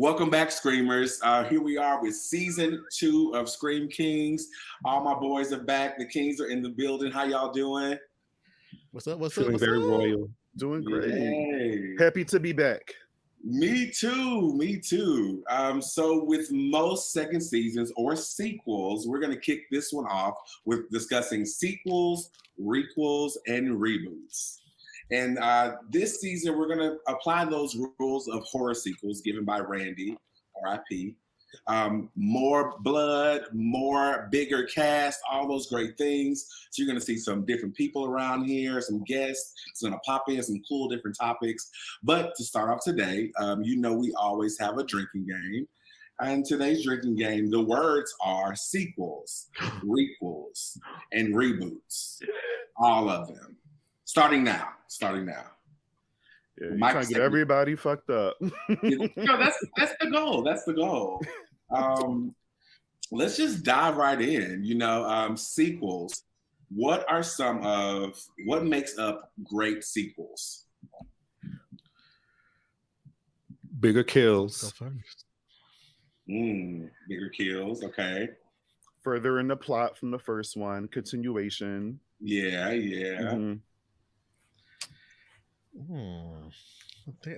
Welcome back, Screamers. Here we are with season 2 of Scream Kingz. All my boys are back. The Kings are in the building. How y'all doing? What's up? What's Feeling up? very royal. Doing great. Yay. Happy to be back. Me too. Me too. So with most second seasons or sequels, we're going to kick this one off with discussing sequels, requels, and reboots. And this season, we're going to apply those rules of horror sequels given by Randy, R.I.P. More blood, more bigger cast, all those great things. So you're going to see some different people around here, some guests. It's going to pop in some cool different topics. But to start off today, we always have a drinking game. And today's drinking game, the words are sequels, requels, and reboots. All of them. Starting now. Yeah, you're trying to get everybody fucked up. That's the goal. That's the goal. Let's just dive right in. Sequels. What makes up great sequels? Bigger kills. Go first. Bigger kills. Okay. Further in the plot from the first one. Continuation. Yeah. Mm-hmm.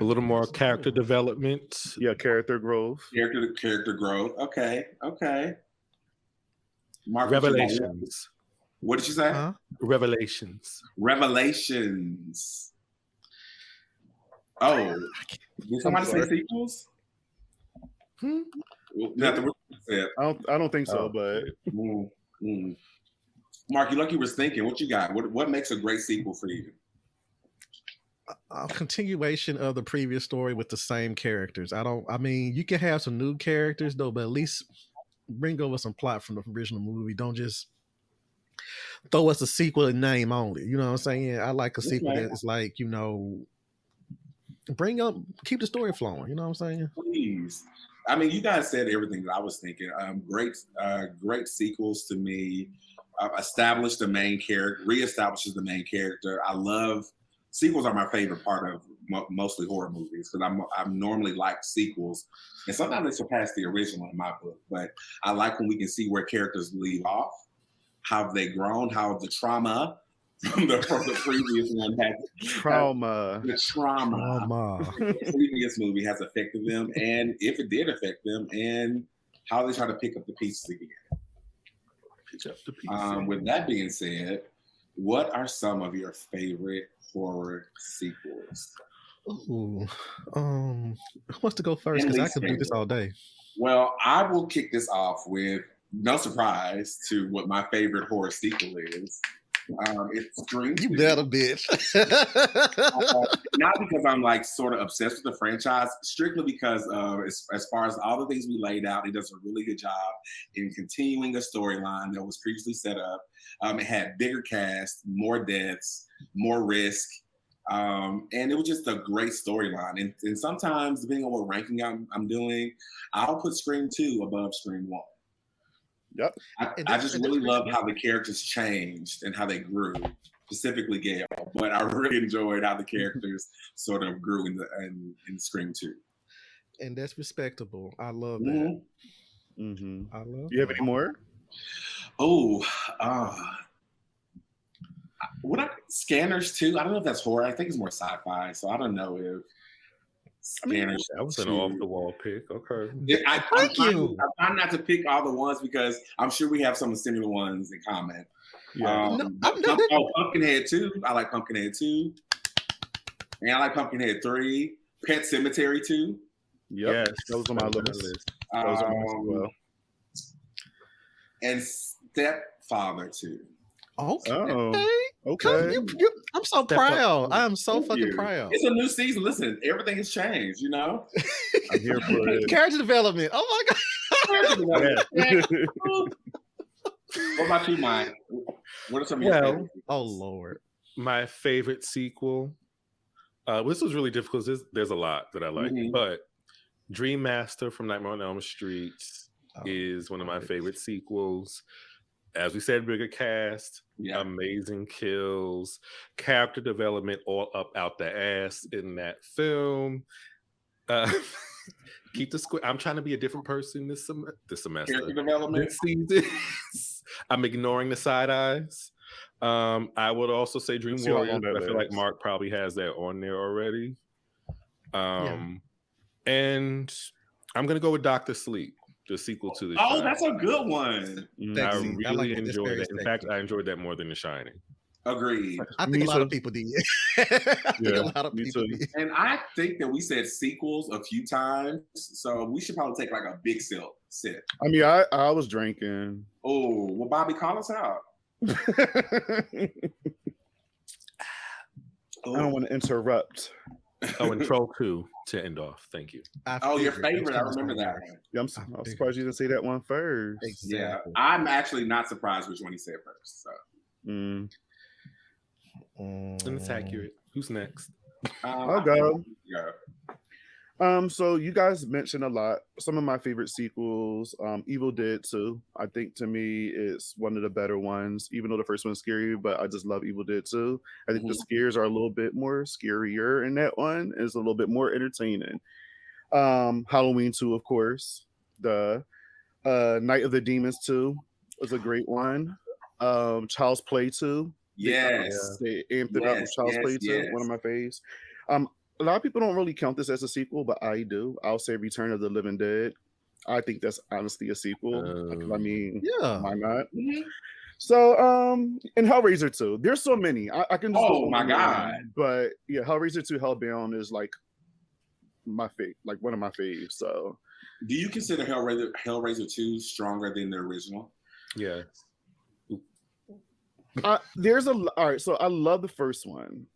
A little more character development. Yeah, character growth. Character growth. Okay. Mark, Revelations. What did you say? Huh? Revelations. Oh, did somebody say sequels? Nothing. I don't think so, but Mark, you like you was thinking. What you got? What makes a great sequel for you? A continuation of the previous story with the same characters. You can have some new characters though, but at least bring over some plot from the original movie. Don't just throw us a sequel in name only. You know what I'm saying? I like a sequel that's like, keep the story flowing. You know what I'm saying? Please. You guys said everything that I was thinking. Great sequels to me reestablishes the main character. I love sequels are my favorite part of mostly horror movies because I'm normally like sequels, and sometimes they surpass the original in my book. But I like when we can see where characters leave off, how have they grown, how the trauma from the previous one had the trauma the previous movie has affected them, and if it did affect them, and how they try to pick up the pieces again. With that being said, what are some of your favorite horror sequels? Ooh, who wants to go first? Because I could do this all day. Well, I will kick this off with no surprise to what my favorite horror sequel is. It's Scream. You better, bitch. Not because I'm like sort of obsessed with the franchise, strictly because as far as all the things we laid out, it does a really good job in continuing a storyline that was previously set up. It had bigger cast, more deaths, more risk, and it was just a great storyline. And sometimes, depending on what ranking I'm doing, I'll put Scream 2 above Scream 1. Yep. I just really love how the characters changed and how they grew, specifically Gail. But I really enjoyed how the characters sort of grew in Scream 2. And that's respectable. I love that. Mm-hmm. I love. Do you have any more? Oh, Scanners 2? I don't know if that's horror. I think it's more sci-fi. So I don't know if Scanners. That was an off-the-wall pick. Okay. Thank you. I'm trying not to pick all the ones because I'm sure we have some similar ones in common. Yeah. Pumpkinhead 2. I like Pumpkinhead 2. And I like Pumpkinhead 3. Pet Cemetery 2. Yep. Yes, those are my list. Those are mine as well. And Stepfather 2. Okay. Okay. I'm so proud. I am so fucking proud. It's a new season. Listen, everything has changed, I'm here for it. Character development. Oh my God. What about you, Mike? What are some of your favorites? Oh Lord. My favorite sequel. This was really difficult. There's a lot that I like, but Dream Master from Nightmare on Elm Street is one of my favorite sequels. As we said, bigger cast, amazing kills, character development all up out the ass in that film. Keep the square. I'm trying to be a different person this semester. Character development. This season. I'm ignoring the side eyes. I would also say Dream See what Warriors. on that I feel like list. Mark probably has that on there already. Yeah. And I'm gonna go with Doctor Sleep, the sequel to The Oh, Shining. that's a good one. I Sexy. I like really it. It's enjoyed very that. In fact, sexy. I enjoyed that more than The Shining. Agreed. I think Me a lot of too. people did. I think a lot of me people too. did. And I think that we said sequels a few times, so we should probably take like a big sip. I mean, I was drinking. Oh, well, Bobby, call us out. I Oh, don't want to interrupt. Oh, and Troll 2 to end off. Thank you. oh, your favorite. I remember that one. Yeah, I'm surprised you didn't say that one first. Exactly. Yeah, I'm actually not surprised which one he said first. So. Mm. And it's accurate. Who's next? I'll go. Yeah. So you guys mentioned a lot. Some of my favorite sequels, Evil Dead 2. I think to me it's one of the better ones, even though the first one's scary, but I just love Evil Dead 2. I think the scares are a little bit more scarier in that one. It's a little bit more entertaining. Halloween 2, of course. The Night of the Demons 2 was a great one. Child's Play 2. Yes. They amped it up with Child's Play 2, one of my faves. A lot of people don't really count this as a sequel, but I do. I'll say Return of the Living Dead. I think that's honestly a sequel. I mean, Yeah. why not? So, and Hellraiser 2. There's so many. I can just Oh my God. But yeah, Hellraiser 2 Hellbound is like my fave, like one of my faves. So Do you consider Hellraiser 2 stronger than the original? Yeah. there's all right, so I love the first one,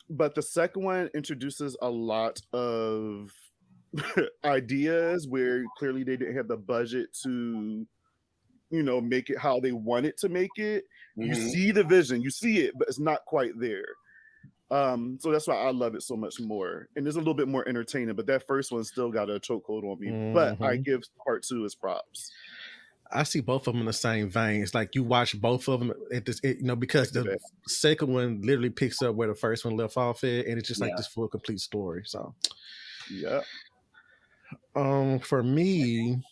but the second one introduces a lot of ideas where clearly they didn't have the budget to, make it how they wanted to make it. You see the vision, you see it, but it's not quite there. So that's why I love it so much more. And it's a little bit more entertaining, but that first one still got a chokehold on me. But I give part 2 its props. I see both of them in the same vein. It's like you watch both of them at this, because the second one literally picks up where the first one left off at, and it's just like this full complete story. So, yeah. For me,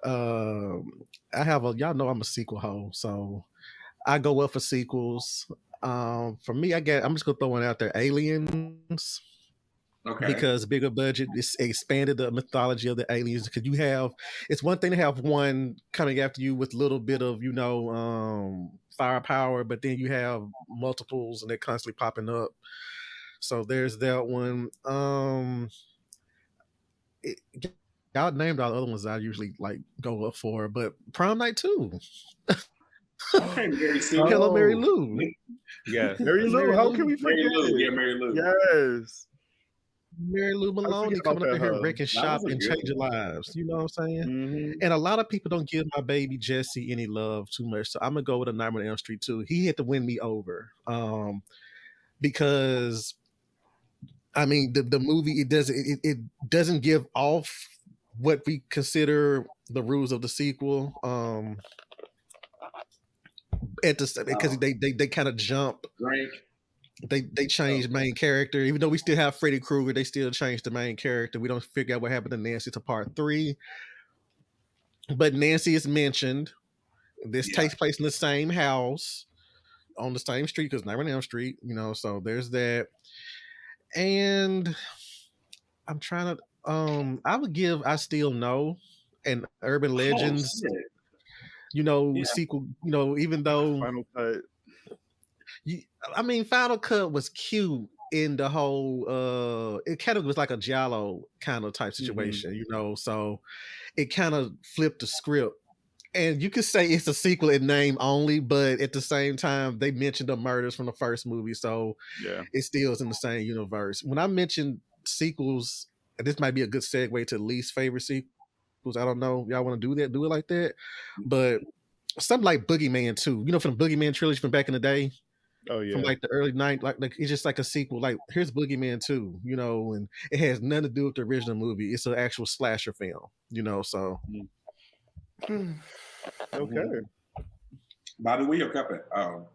I have y'all know I'm a sequel hoe, so I go up for sequels. For me, I'm just gonna throw one out there: Aliens. Okay. Because bigger budget, it's expanded the mythology of the aliens. Because it's one thing to have one coming after you with a little bit of, firepower, but then you have multiples and they're constantly popping up. So there's that one. Y'all named all the other ones I usually like go up for, but Prom Night 2. Okay, Mary Sue. Hello, Mary Lou. Yeah, Mary Lou. How can we forget? Mary Lou. Yeah, Mary Lou. Yes. Mary Lou Maloney coming up in here wrecking shop and changing lives. You know what I'm saying? Mm-hmm. And a lot of people don't give my baby Jesse any love too much. So I'm gonna go with a Nightmare on Elm Street 2. He had to win me over. Because I mean the movie it doesn't give off what we consider the rules of the sequel. Because they kind of jump. Right. They changed main character, even though we still have Freddy Krueger. They still changed the main character. We don't figure out what happened to Nancy to part 3, but Nancy is mentioned. This takes place in the same house on the same street because Nightmare on Elm Street. So there's that. And I'm trying to. I would give I Still Know and Urban Legends. Sequel. Even though Final Cut. Final Cut was cute in the whole it kind of was like a Giallo kind of type situation, so it kind of flipped the script. And you could say it's a sequel in name only, but at the same time they mentioned the murders from the first movie, so it still is in the same universe. When I mentioned sequels, and this might be a good segue to least favorite sequels, I don't know if y'all want to do it like that, but something like Boogeyman 2, from the Boogeyman trilogy from back in the day. Oh yeah, from like the early 90s, like it's just like a sequel. Like here's Boogeyman 2, and it has nothing to do with the original movie. It's an actual slasher film, So okay, Bobby, where your cup at? Oh,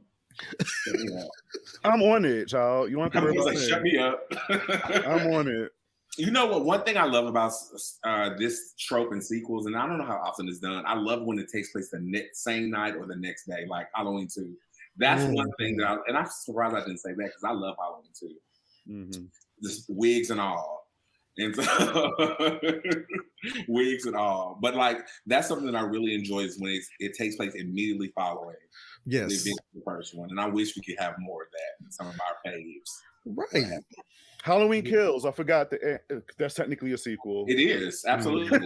I'm on it, child. You want to I was like, shut me up. I'm on it. You know what? One thing I love about this trope in sequels, and I don't know how often it's done. I love when it takes place the same night or the next day, like Halloween 2. That's one thing and I'm surprised I didn't say that because I love Halloween 2. Mm-hmm. Just wigs and all. And so, wigs and all. But like, that's something that I really enjoy is when it takes place immediately following the event of the first one. And I wish we could have more of that in some of our faves. Right. Halloween Kills. I forgot that that's technically a sequel. It is, absolutely.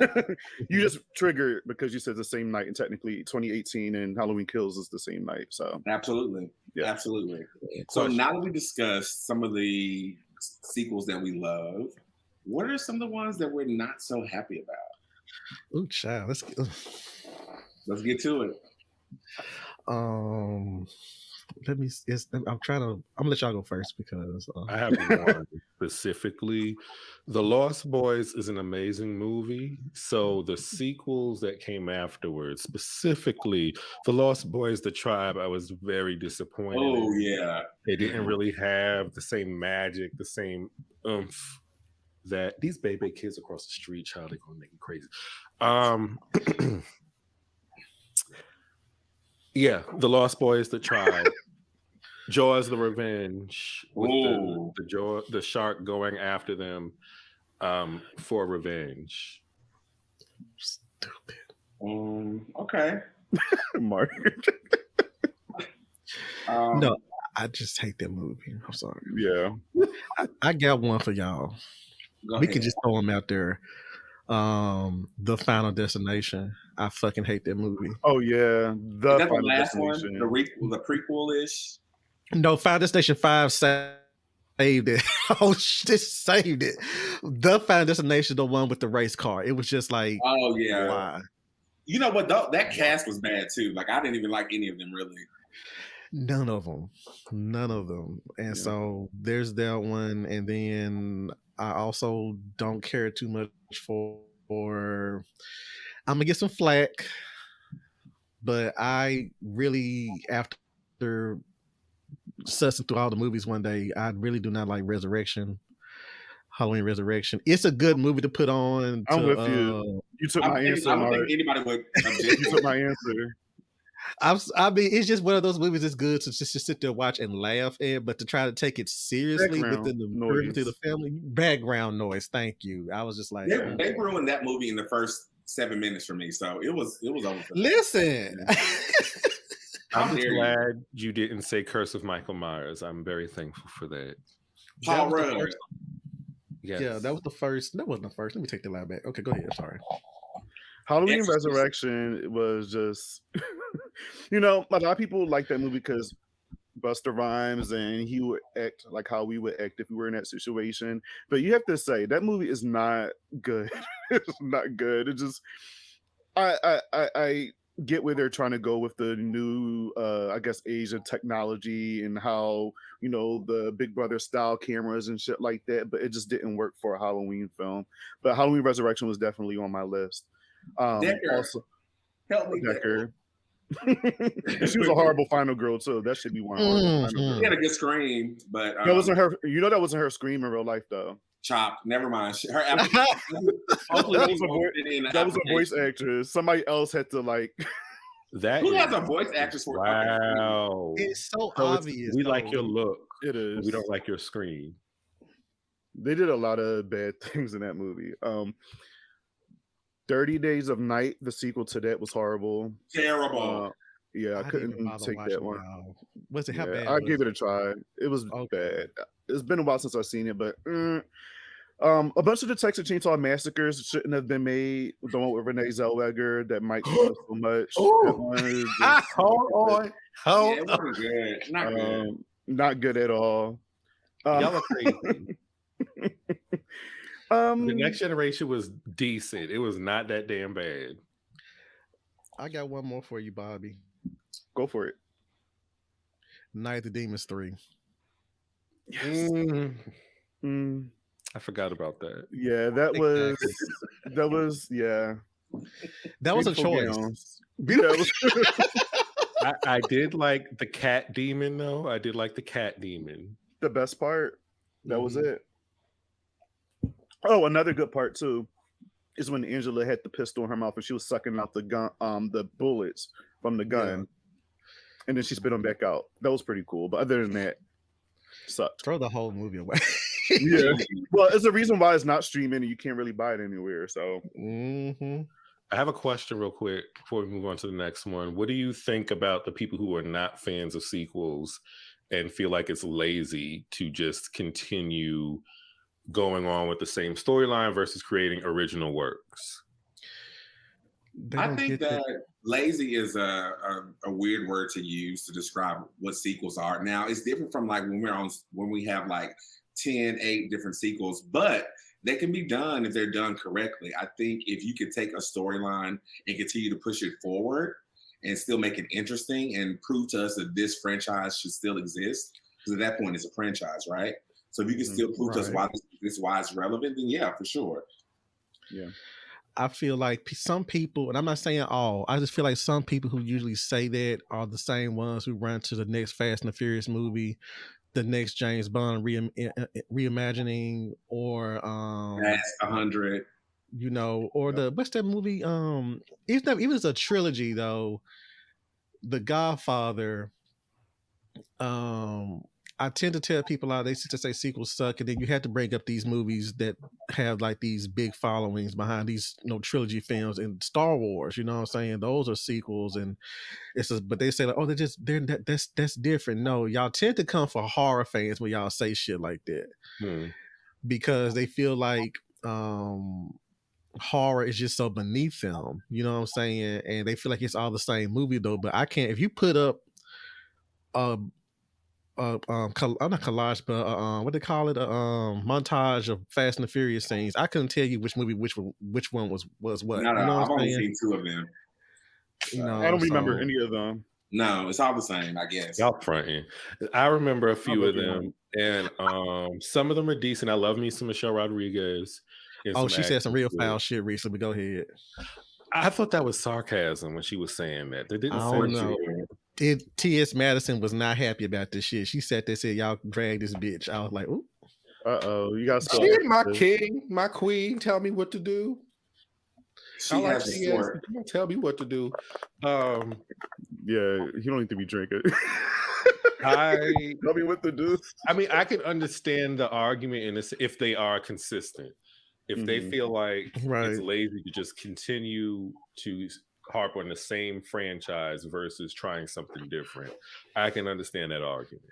You just triggered because you said the same night, and technically 2018 and Halloween Kills is the same night. So absolutely, yeah. Absolutely. So now that we discussed some of the sequels that we love, what are some of the ones that we're not so happy about? Ooh, child, let's get to it. Let me. I'm gonna let y'all go first because I have one specifically. The Lost Boys is an amazing movie. So the sequels that came afterwards, specifically The Lost Boys, The Tribe, I was very disappointed. Oh yeah, they didn't really have the same magic, the same oomph that these baby kids across the street, child, they're gonna make me crazy. Yeah, The Lost Boys, The Tribe. Jaws: The Revenge, with the shark going after them for revenge. Stupid. Okay. Mark. No, I just hate that movie. I'm sorry. Yeah. I got one for y'all. We could just throw them out there. The Final Destination. I fucking hate that movie. Oh yeah, the last one, the prequel-ish. No, Final Destination 5 saved it. Oh shit, saved it. The Final Destination, the one with the race car. It was just like, oh yeah. Why? You know what? That cast was bad too. Like I didn't even like any of them really. None of them. And so there's that one, and then I also don't care too much for. I'm gonna get some flack, but I really, after sussing through all the movies one day, I really do not like Halloween Resurrection. It's a good movie to put on. I'm with you. You took my answer. I don't think anybody would object. You took my answer. I mean, it's just one of those movies that's good to just sit there, watch, and laugh at, but to try to take it seriously within the family background noise. Thank you. I was just like, they ruined that movie in the first 7 minutes for me, so it was over. Listen. I'm just glad you didn't say Curse of Michael Myers. I'm very thankful for that. Paul Rudd. Yes. Yeah, that was the first. That wasn't the first. Let me take the line back. Okay, go ahead. Sorry. Halloween Resurrection was just, a lot of people like that movie because Busta Rhymes and he would act like how we would act if we were in that situation. But you have to say that movie is not good. It's not good. It just, I get where they're trying to go with the new, age of technology and how, the Big Brother style cameras and shit like that. But it just didn't work for a Halloween film. But Halloween Resurrection was definitely on my list. Decker. Also, help me, Decker. She was a horrible final girl too. That should be one. She had a good scream, but that wasn't her. That wasn't her scream in real life though. Chop. Never mind. Her that was a voice actress. Somebody else had to like. Who has a voice actress for? Wow, it's so obvious. We like your look. It is. We don't like your scream. They did a lot of bad things in that movie. 30 Days of Night, the sequel to that, was horrible. Terrible. I couldn't take that one. Was it how bad? I gave it a try. It was bad. It's been a while since I've seen it, but a bunch of the Texas Chainsaw Massacres shouldn't have been made. The one with Renee Zellweger that Mike loves so much. Hold on. It wasn't good. Not good. Not good at all. Y'all are crazy. The Next Generation was decent. It was not that damn bad. I got one more for you, Bobby. Go for it. Night of the Demons 3. Yes. I forgot about that. Yeah, that was a choice. I did like the cat demon though. I did like the cat demon. The best part. That was it. Oh, another good part too is when Angela had the pistol in her mouth and she was sucking out the gun, the bullets from the gun, and then she spit them back out. That was pretty cool. But other than that, sucked. Throw the whole movie away. Yeah. Well, it's a reason why it's not streaming and you can't really buy it anywhere. So I have a question real quick before we move on to the next one. What do you think about the people who are not fans of sequels and feel like it's lazy to just continue going on with the same storyline versus creating original works? I think that lazy is a weird word to use to describe what sequels are. Now, it's different from like when we have like 10, 8 different sequels, but they can be done if they're done correctly. I think if you could take a storyline and continue to push it forward and still make it interesting and prove to us that this franchise should still exist, because at that point it's a franchise, right? So if you can still prove to us why it's relevant, then yeah, for sure. Yeah. I feel like some people, and I'm not saying all, I just feel like some people who usually say that are the same ones who run to the next Fast and the Furious movie, the next James Bond reimagining, or That's 100. You know, or the what's that movie? Even it's a trilogy though. The Godfather. I tend to tell people out, they to say sequels suck, and then you have to bring up these movies that have like these big followings behind these, you know, trilogy films. And Star Wars, you know what I'm saying? Those are sequels, and but they say like, oh, that's different. No, y'all tend to come for horror fans when y'all say shit like that, because they feel like horror is just so beneath them, you know what I'm saying? And they feel like it's all the same movie though. But I can't. If you put up I'm not collage, but what they call it, montage of Fast and the Furious scenes, I couldn't tell you which movie, which one was what. No, you know I've only seen 2 of them. You know, I don't remember any of them. No, it's all the same, I guess. Y'all fronting. I remember a few of them, and some of them are decent. I love me some Michelle Rodriguez. Oh, she said some real foul shit recently. Go ahead. I thought that was sarcasm when she was saying that. They didn't say know. T.S. Madison was not happy about this shit. She sat there and said, y'all drag this bitch. I was like, ooh. You got she ain't my king, my queen, tell me what to do. She has a sword. Tell me what to do. Yeah, you don't need to be drinking. Tell me what to do. I mean, I can understand the argument in this if they are consistent. If they feel like it's lazy to just continue to harp on the same franchise versus trying something different, I can understand that argument.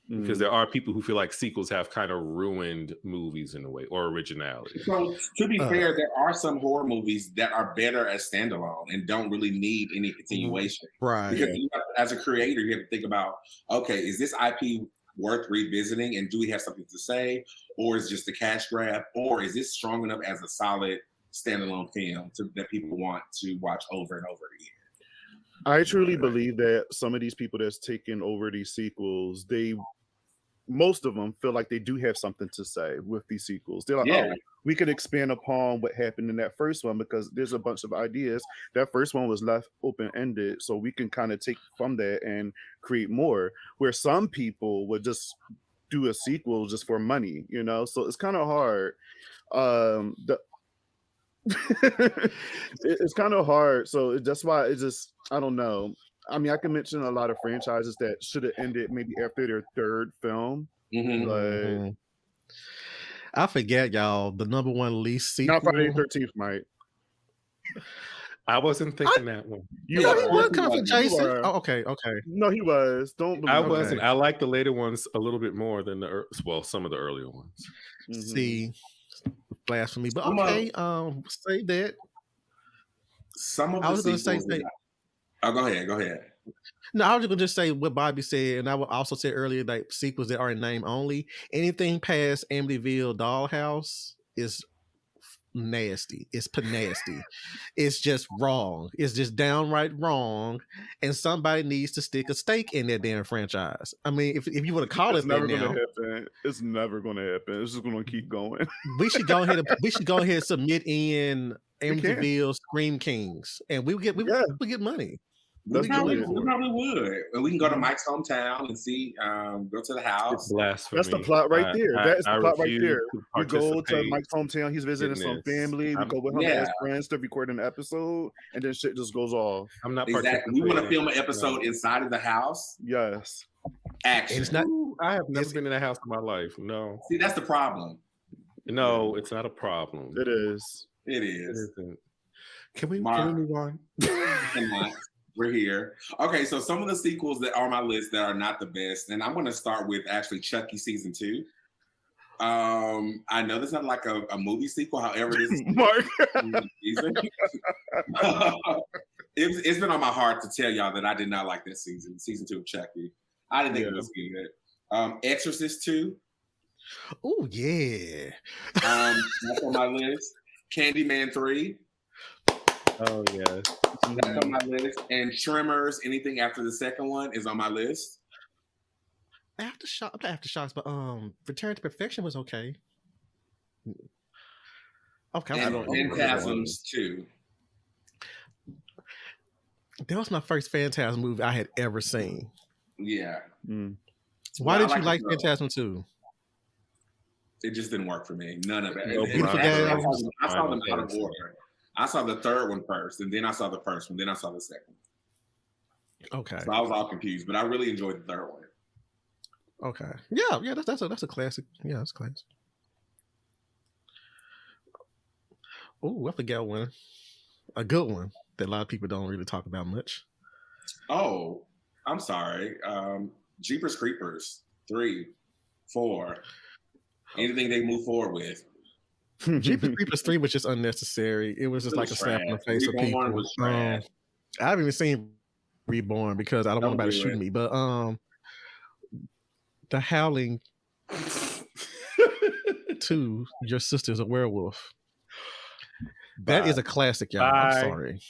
Because there are people who feel like sequels have kind of ruined movies in a way, or originality. So to be fair, there are some horror movies that are better as standalone and don't really need any continuation. Right. Because as a creator, you have to think about, okay, is this IP worth revisiting, and do we have something to say, or is it just a cash grab, or is this strong enough as a solid standalone film that people want to watch over and over again? I truly believe that some of these people that's taking over these sequels, most of them feel like they do have something to say with these sequels. They're like, oh, we could expand upon what happened in that first one because there's a bunch of ideas. That first one was left open-ended, so we can kind of take from that and create more. Where some people would just do a sequel just for money, you know? So it's kind of hard. It's kind of hard. So that's why it's just, I don't know. I mean, I can mention a lot of franchises that should have ended maybe after their third film. But I forget, y'all, the number one least sequel. Not Friday the 13th, Mike. I wasn't thinking that one. He was coming for Jason. Oh, okay. No, he was. I wasn't. I like the later ones a little bit more than some of the earlier ones. See, blasphemy, but okay. Say that. Some of the sequels. Oh, go ahead. No, I was going to just say what Bobby said, and I would also say earlier, like sequels that are in name only. Anything past Amityville Dollhouse is nasty. It's nasty. It's just wrong. It's just downright wrong. And somebody needs to stick a stake in that damn franchise. I mean, if you want to call it that now, it's never going to happen. It's just going to keep going. we should go ahead and submit in Amityville Scream Kingz, and we get money. Let's do it. We probably would. And we can go to Mike's hometown and see, go to the house. Blasphemy. That's the plot right there. That is the plot right there. We go to participate Mike's hometown. He's visiting some family. We go with him as friends to record an episode, and then shit just goes off. I'm not Exactly. We want to film an episode inside of the house. Yes. Action. It's not. I have never been in a house in my life. No. See, that's the problem. No, it's not a problem. It is. It is. It isn't. Can we move on? We're here. Okay, so some of the sequels that are on my list that are not the best, and I'm going to start with actually Chucky season 2. I know this is not like a movie sequel, however, this is Mark. It's been on my heart to tell y'all that I did not like this season 2 of Chucky. I didn't think it was good. Exorcist 2. Oh yeah. That's on my list. Candyman 3. Oh yes. That's on my list. And Tremors, anything after the second one is on my list. Aftershocks, but Return to Perfection was okay. Okay. And Phantasms 2. That was my first Phantasm movie I had ever seen. Yeah. Why did you like Phantasm 2? It just didn't work for me. None of it. I saw them out of order. I saw the third one first, and then I saw the first one, then I saw the second one. Okay. So I was all confused, but I really enjoyed the third one. Okay. Yeah, that's a classic. Yeah, that's classic. Oh, I forgot one. A good one that a lot of people don't really talk about much. Oh, I'm sorry. Jeepers Creepers 3, 4. Anything they move forward with. Jeepers Creepers 3 was just unnecessary. It was just like a slap in the face of people. I haven't even seen Reborn because I don't want anybody to shoot me. But The Howling 2, Your Sister's a Werewolf. That is a classic, y'all. I'm sorry.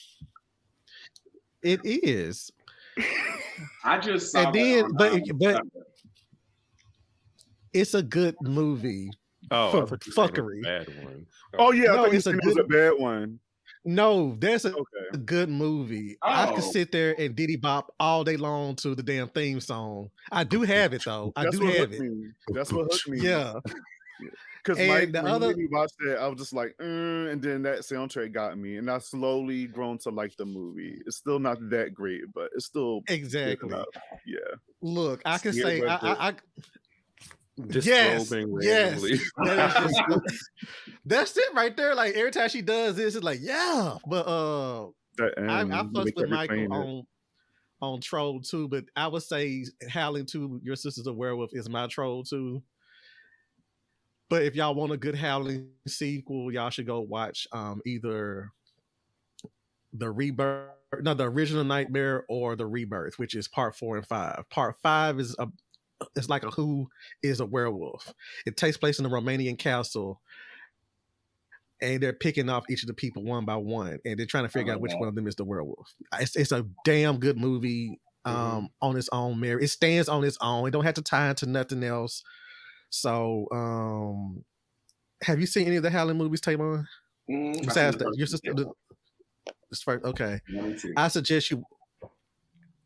It is. I just saw but it's a good movie. Oh, for fuckery. Bad one. Oh yeah, no, it's a bad one. No, that's a good movie. Oh. I could sit there and diddy bop all day long to the damn theme song. I do have it though. That's what hooked me. Yeah. Because when we watched it, I was just like, and then that soundtrack got me, and I slowly grown to like the movie. It's still not that great, but it's still exactly. Yeah. Look, I can say yes. That's it right there. Like every time she does this, it's like, yeah. But I fussed with Michael on Troll 2, but I would say Howling 2, Your Sister's a Werewolf is my Troll 2. But if y'all want a good Howling sequel, y'all should go watch either the original Nightmare or the Rebirth, which is part 4 and 5. Part 5 is it's like a Who is a Werewolf. It takes place in a Romanian castle, and they're picking off each of the people one by one, and they're trying to figure out which one of them is the werewolf. It's a damn good movie on its own merit. It stands on its own. It don't have to tie into nothing else. So, have you seen any of the Howling movies, TaMon? Besides that, your sister. Okay, I suggest you.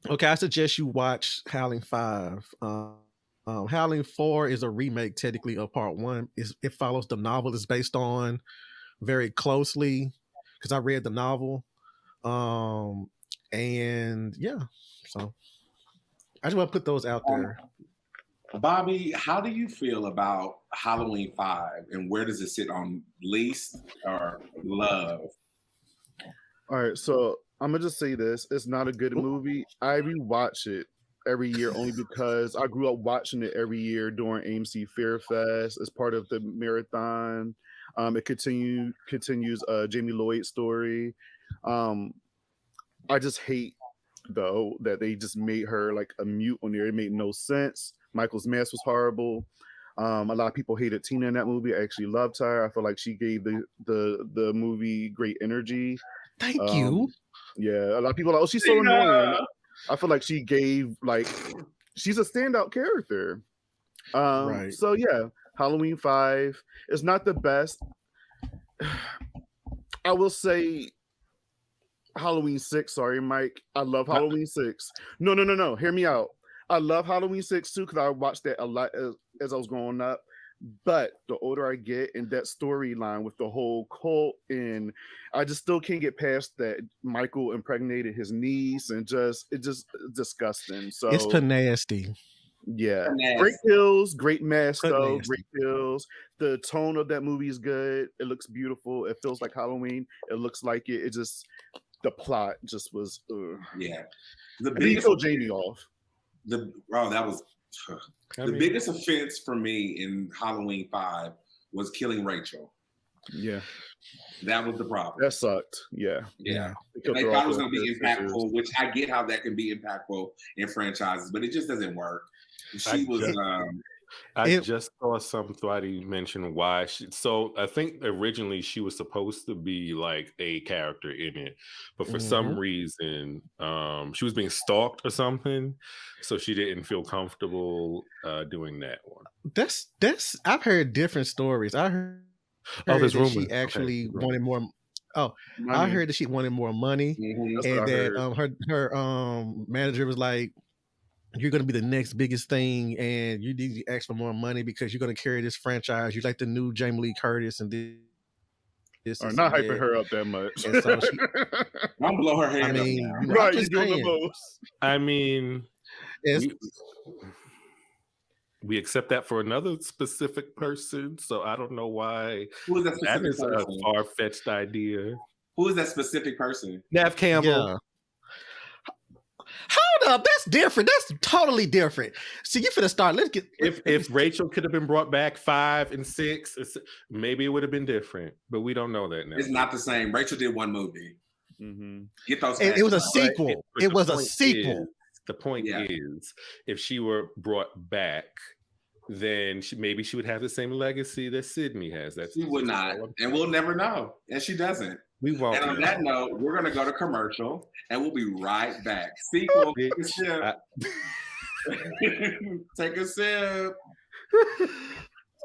Okay, I suggest you watch Howling 5. Howling 4 is a remake, technically, of Part 1. It follows the novel it's based on very closely because I read the novel. And yeah, so I just want to put those out there. Bobby, how do you feel about Halloween 5 and where does it sit on least or love? All right, so I'm gonna just say this: it's not a good movie. I rewatch it every year only because I grew up watching it every year during AMC Fair Fest as part of the marathon. It continues Jamie Lloyd's story. I just hate though that they just made her like a mute on there. It made no sense. Michael's mask was horrible. A lot of people hated Tina in that movie. I actually loved her. I feel like she gave the movie great energy. Thank you. Yeah, a lot of people are like, oh, she's so annoying. I feel like she gave she's a standout character. Right. So yeah, Halloween 5 is not the best. I will say Halloween 6. Sorry, Mike. I love Halloween 6. No. Hear me out. I love Halloween 6 too because I watched that a lot as I was growing up. But the older I get, and that storyline with the whole cult, and I just still can't get past that Michael impregnated his niece, and it's just disgusting. So It's nasty. Yeah, Nasty. great kills, great mask though, Nasty. great kills. The tone of that movie is good. It looks beautiful. It feels like Halloween. It looks like it. It just the plot just was. Yeah, the biggest killed Jamie off. That was the biggest offense for me in Halloween 5 was killing Rachel. Yeah, that was the problem. That sucked. Yeah. They thought it was going to be impactful, which I get how that can be impactful in franchises, but it just doesn't work. I just saw some Thwadi mention why so I think originally she was supposed to be like a character in it, but for some reason she was being stalked or something, so she didn't feel comfortable doing that one. That's I've heard different stories. I heard there's rumors. She actually wanted more. Money. I heard that she wanted more money, That's and what I heard. that her manager was like, "You're going to be the next biggest thing, and you need to ask for more money because you're going to carry this franchise. You're like the new Jamie Lee Curtis, and this Or not hyping her up that much. And so she, don't blow her hair. Right, you're doing the most. I mean, we accept that for another specific person, so I don't know why Who is that that specific is person? a far-fetched idea. Who is that specific person? Nev Campbell. Yeah. Hold up, that's different. That's totally different. See, you finna start. If Rachel could have been brought back 5 and 6, maybe it would have been different, but we don't know that now. It's not the same. Rachel did one movie. Get those. It was a sequel. It was a sequel. The point is, if she were brought back, then maybe she would have the same legacy that Sydney has. She would not, and we'll never know. And she doesn't. We won't. And on that note, we're going to go to commercial, and we'll be right back. Sequel, take a sip. Take a sip.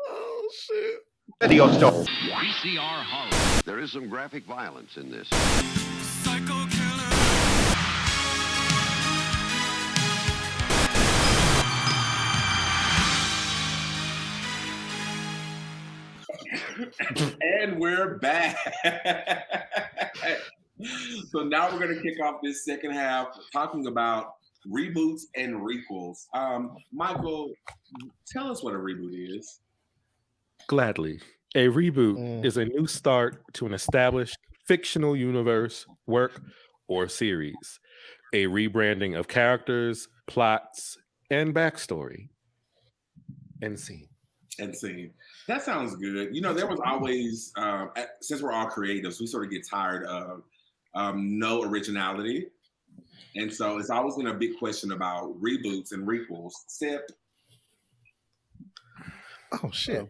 Oh, shit. Video store. VCR horror. There is some graphic violence in this. Psycho killer. And we're back. So now we're going to kick off this second half talking about reboots and requels. Michael, tell us what a reboot is. Gladly. A reboot is a new start to an established fictional universe, work, or series. A rebranding of characters, plots, and backstory. And scene. That sounds good. You know, there was always, since we're all creatives, we sort of get tired of no originality. And so it's always been a big question about reboots and requels. Sip. Oh, shit.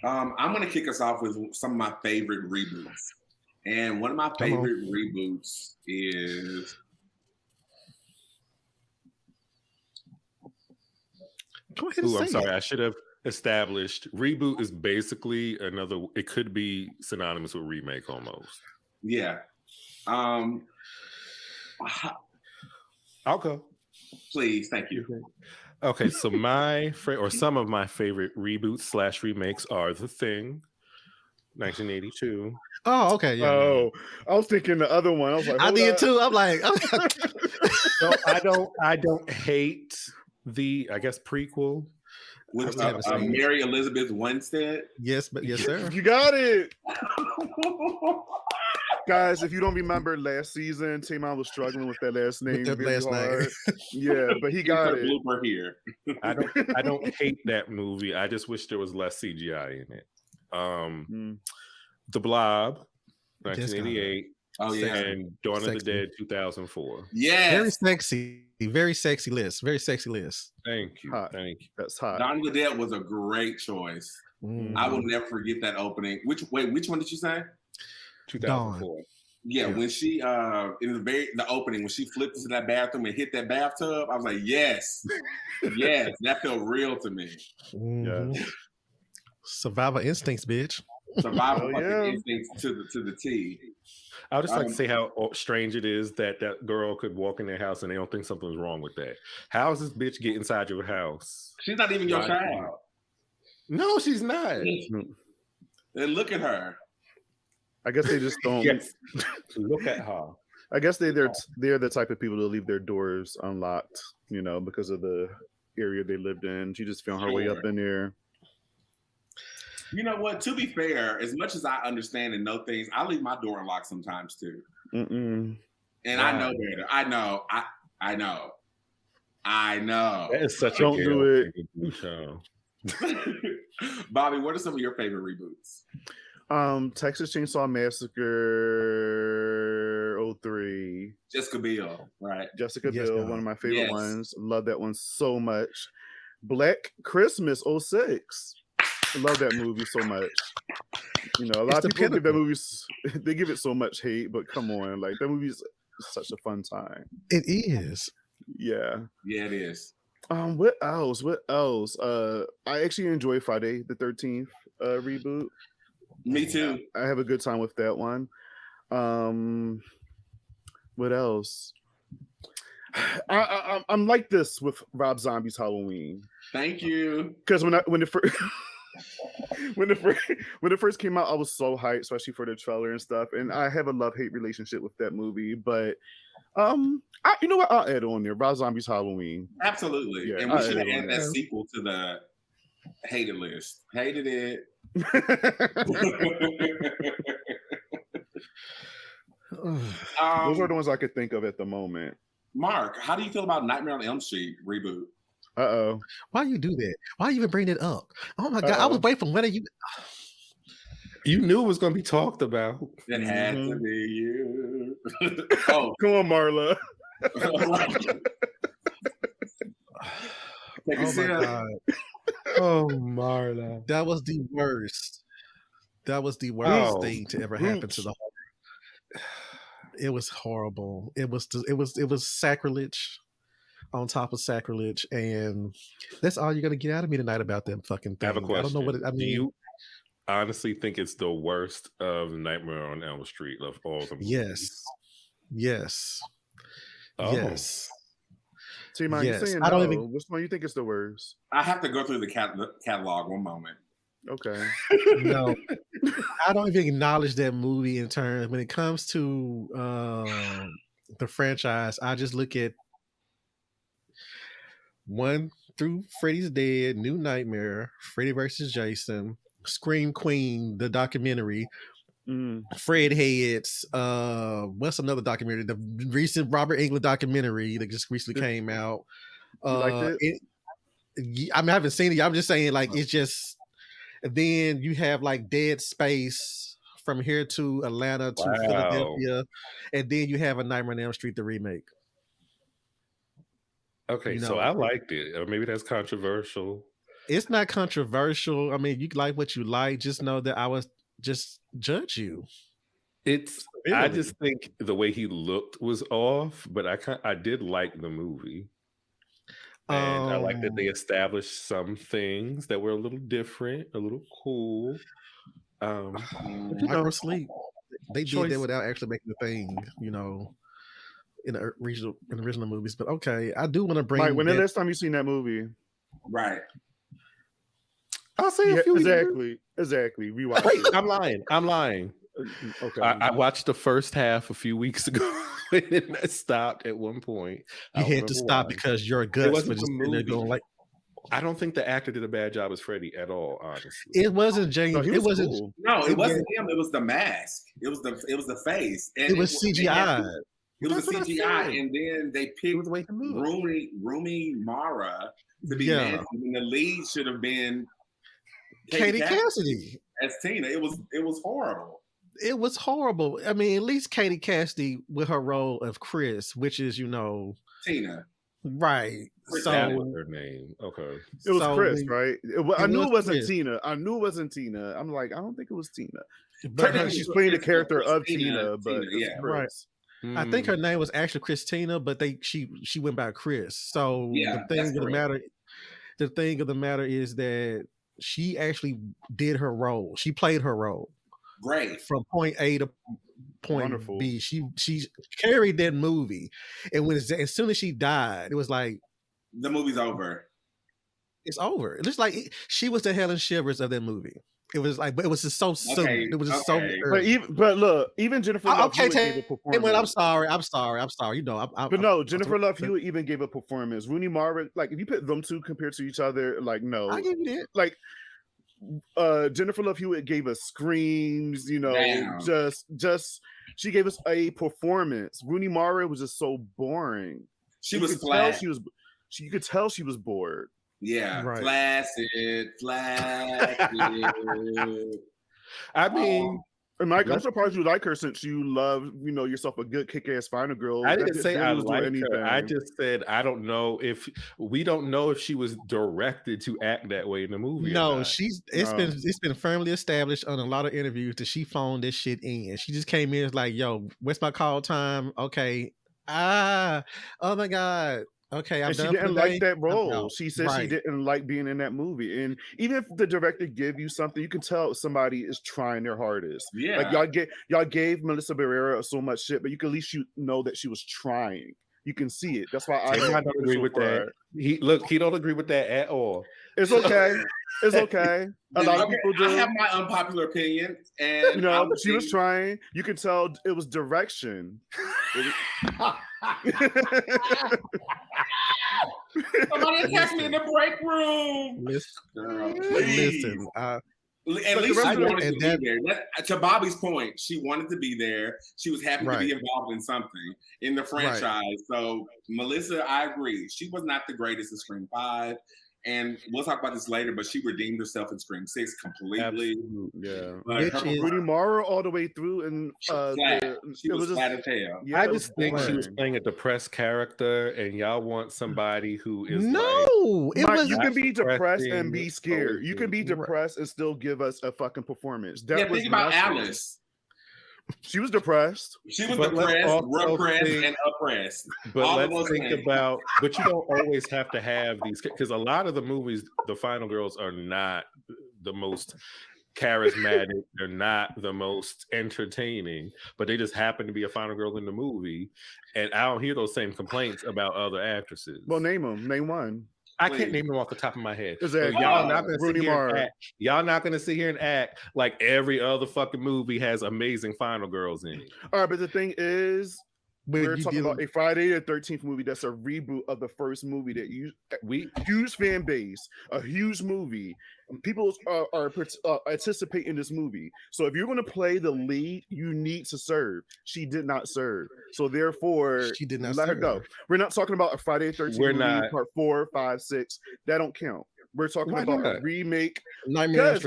I'm going to kick us off with some of my favorite reboots. And one of my favorite reboots is... I'm sorry. I should have established reboot is basically it could be synonymous with remake almost. Yeah. I'll go. Please, thank you. Okay, so some of my favorite reboots / remakes are The Thing, 1982. Oh, okay. Yeah. Oh, I was thinking the other one. I was like, I did too. I'm like, No, I don't hate the, I guess, prequel with Mary Elizabeth Winstead. Yes, but yes, sir. You got it. Guys, if you don't remember last season, TaMon was struggling with that last name. Yeah, but he got it. Blooper here. I don't hate that movie. I just wish there was less CGI in it. The Blob, 1988. Oh yeah, and Dawn of the Dead, 2004. Yeah, very sexy list. Thank you. Hot. Thank you. That's hot. Dawn of the Dead was a great choice. I will never forget that opening. Which one did you say? 2004. Yeah, when she in the opening when she flipped into that bathroom and hit that bathtub, I was like, yes, that felt real to me. Survival instincts, bitch. Survival Hell fucking yeah. instincts to the T. I would just like to say how strange it is that that girl could walk in their house and they don't think something's wrong with that. How does this bitch get inside your house? She's not even your Why- child. No, she's not. And look at her. I guess they just don't. Yes. Look at her. I guess they're the type of people to leave their doors unlocked, you know, because of the area they lived in. She just found her way up in there. You know what? To be fair, as much as I understand and know things, I leave my door unlocked sometimes too. Mm-mm. And I know better. I know. I know. That is such Don't a do it. Show. Bobby, what are some of your favorite reboots? Texas Chainsaw Massacre 03. Jessica Biel, right? Jessica Yes, Biel, God. one of my favorite Yes. ones. Love that one so much. Black Christmas 06. I love that movie so much. You know, a lot It's of the people give that pinnacle. movie, they give it so much hate, but come on, like that movie is such a fun time. It is. Yeah. Yeah, it is. What else? I actually enjoy Friday the 13th reboot. Me too. I have a good time with that one. What else? I'm like this with Rob Zombie's Halloween Thank you. because when it first when it first came out, I was so hyped, especially for the trailer and stuff. And I have a love-hate relationship with that movie, but you know what? I'll add on there. Rob Zombie's Halloween. Absolutely. Yeah, and we I should have agree added on that that. sequel to the hated list. Hated it. Those are the ones I could think of at the moment. Mark, how do you feel about Nightmare on Elm Street reboot? Uh-oh. Why you do that? Why you even bring it up? Oh my god! I was Uh-oh. waiting for when are you. You knew it was going to be talked about. It had to Mhm. be you. Oh, Come on, Marla. take a Oh my sip. god! Oh, Marla. That was the worst. That was the worst Oh, thing to ever happen to the horror. It was horrible. It was sacrilege on top of sacrilege, and that's all you're gonna get out of me tonight about them fucking I have a things. question. I don't know what it, I Do mean. you honestly think it's the worst of Nightmare on Elm Street of all the movies? Yes. Oh. Yes. TaMon, Yes. you saying I don't no. even- Which one you think is the worst? I have to go through the catalog one moment. Okay. No, I don't even acknowledge that movie in terms when it comes to the franchise. I just look at 1 through Freddy's Dead, New Nightmare, Freddy versus Jason, Scream Queen, the documentary, Mm. Fred Heads. What's another documentary? The recent Robert Englund documentary that just recently came out. You liked it? I mean, I haven't seen it. I'm just saying, like, it's just. And then you have like Dead Space, From Here to Atlanta to Wow. Philadelphia, and then you have a Nightmare on Elm Street the remake. Okay, You so know- I liked it. Or maybe that's controversial. It's not controversial. I mean, you like what you like. Just know that I was just judge you. It's I Really? just think the way he looked was off, but I did like the movie. And I like that they established some things that were a little different, a little cool. Microsleep. They did that choice- without actually making the thing, in the original movies. But okay, I do want to bring Mike, when the back- last time you seen that movie? Right. I'll say Yeah, a few years. exactly. Rewatch Wait, it. I'm lying. Okay. I watched the first half a few weeks ago, and then I stopped at one point. I you don't had to remember stop why. because your guts wasn't were just the sitting there movie. going like I don't think the actor did a bad job as Freddy at all. Honestly, it wasn't James. No, he it was wasn't. cool. No, it It wasn't him. It was the mask. It was the face. And It was CGI. It was That's a what I CGI, said. and then they it picked was the way he moved. Roomy Mara to be Yeah. Nancy, and the lead should have been Katie Cassidy. as Tina. It was horrible. It was horrible. I mean, at least Katie Cassidy with her role of Chris, which is Tina. right. Chris So That was her name. Okay. It was so Chris, we- right? I knew was it wasn't Chris. Tina. I knew it wasn't Tina. I'm like, I don't think it was Tina. but her- Technically, She's playing the it's character of Tina, Tina, but Tina, it's yeah. Chris. I think Hmm. her name was actually Christina, but she went by Chris. So Yeah, the that's thing of the correct. matter, the thing of the matter is that she actually did her role. She played her role. Great. From point A to point B. She carried that movie. And as soon as she died, it was like the movie's over. It's over. It's like she was the Helen Shivers of that movie. It was like, but it was just so soon. It was just so early. But look, even Jennifer Love Hewitt gave a performance. I'm sorry. You know, but no, Jennifer Love Hewitt even gave a performance. Rooney Mara, like if you put them two compared to each other, like no, I give you that. Like Jennifer Love Hewitt gave us screams. You know, just she gave us a performance. Rooney Mara was just so boring. She was flat. You could tell she was bored. Yeah, right. Flaccid. I mean, and Mike, I'm surprised you like her since you love, yourself a good kick-ass final girl. I didn't say I like her. I just said I don't know if she was directed to act that way in the movie. No, it's been firmly established on a lot of interviews that she phoned this shit in. She just came in like, "Yo, what's my call time? Okay, oh my god." Okay, and she didn't like that role. She said she didn't like being in that movie. And even if the director give you something, you can tell somebody is trying their hardest. Yeah, like y'all gave Melissa Barrera so much shit, but you can at least know that she was trying. You can see it. That's why I don't agree with that. He don't agree with that at all. It's okay. It's okay. A lot of people do. I have my unpopular opinion, and she was trying. You can tell it was direction. Somebody attacked me in the break room. Listen. At least she wanted to be there. To Bobby's point, she wanted to be there. She was happy to be involved in something in the franchise. So Melissa, I agree. She was not the greatest in Scream 5. And we'll talk about this later, but she redeemed herself in Scream 6 completely. Yeah. Rooney Mara all the way through, and she was flat as hell. Yeah, I just think she was playing a depressed character, and y'all want somebody who is you can be depressed and be scared. You can be depressed and still give us a fucking performance. Think about Alice. She was depressed. She was depressed, repressed, and oppressed. But let's think about. But you don't always have to have these, because a lot of the movies, the final girls are not the most charismatic. They're not the most entertaining, but they just happen to be a final girl in the movie, and I don't hear those same complaints about other actresses. Well, name them. Name one. I can't name them off the top of my head. Y'all not gonna sit here and act like every other fucking movie has amazing final girls in it. All right, but the thing is, we're talking about a Friday the 13th movie that's a reboot of the first movie that huge fan base, a huge movie. People are anticipating this movie. So if you're going to play the lead, you need to serve. She did not serve. So therefore, she did not let her go. We're not talking about a Friday the 13th movie, not. part 4, 5, 6. That don't count. We're talking about a remake. Because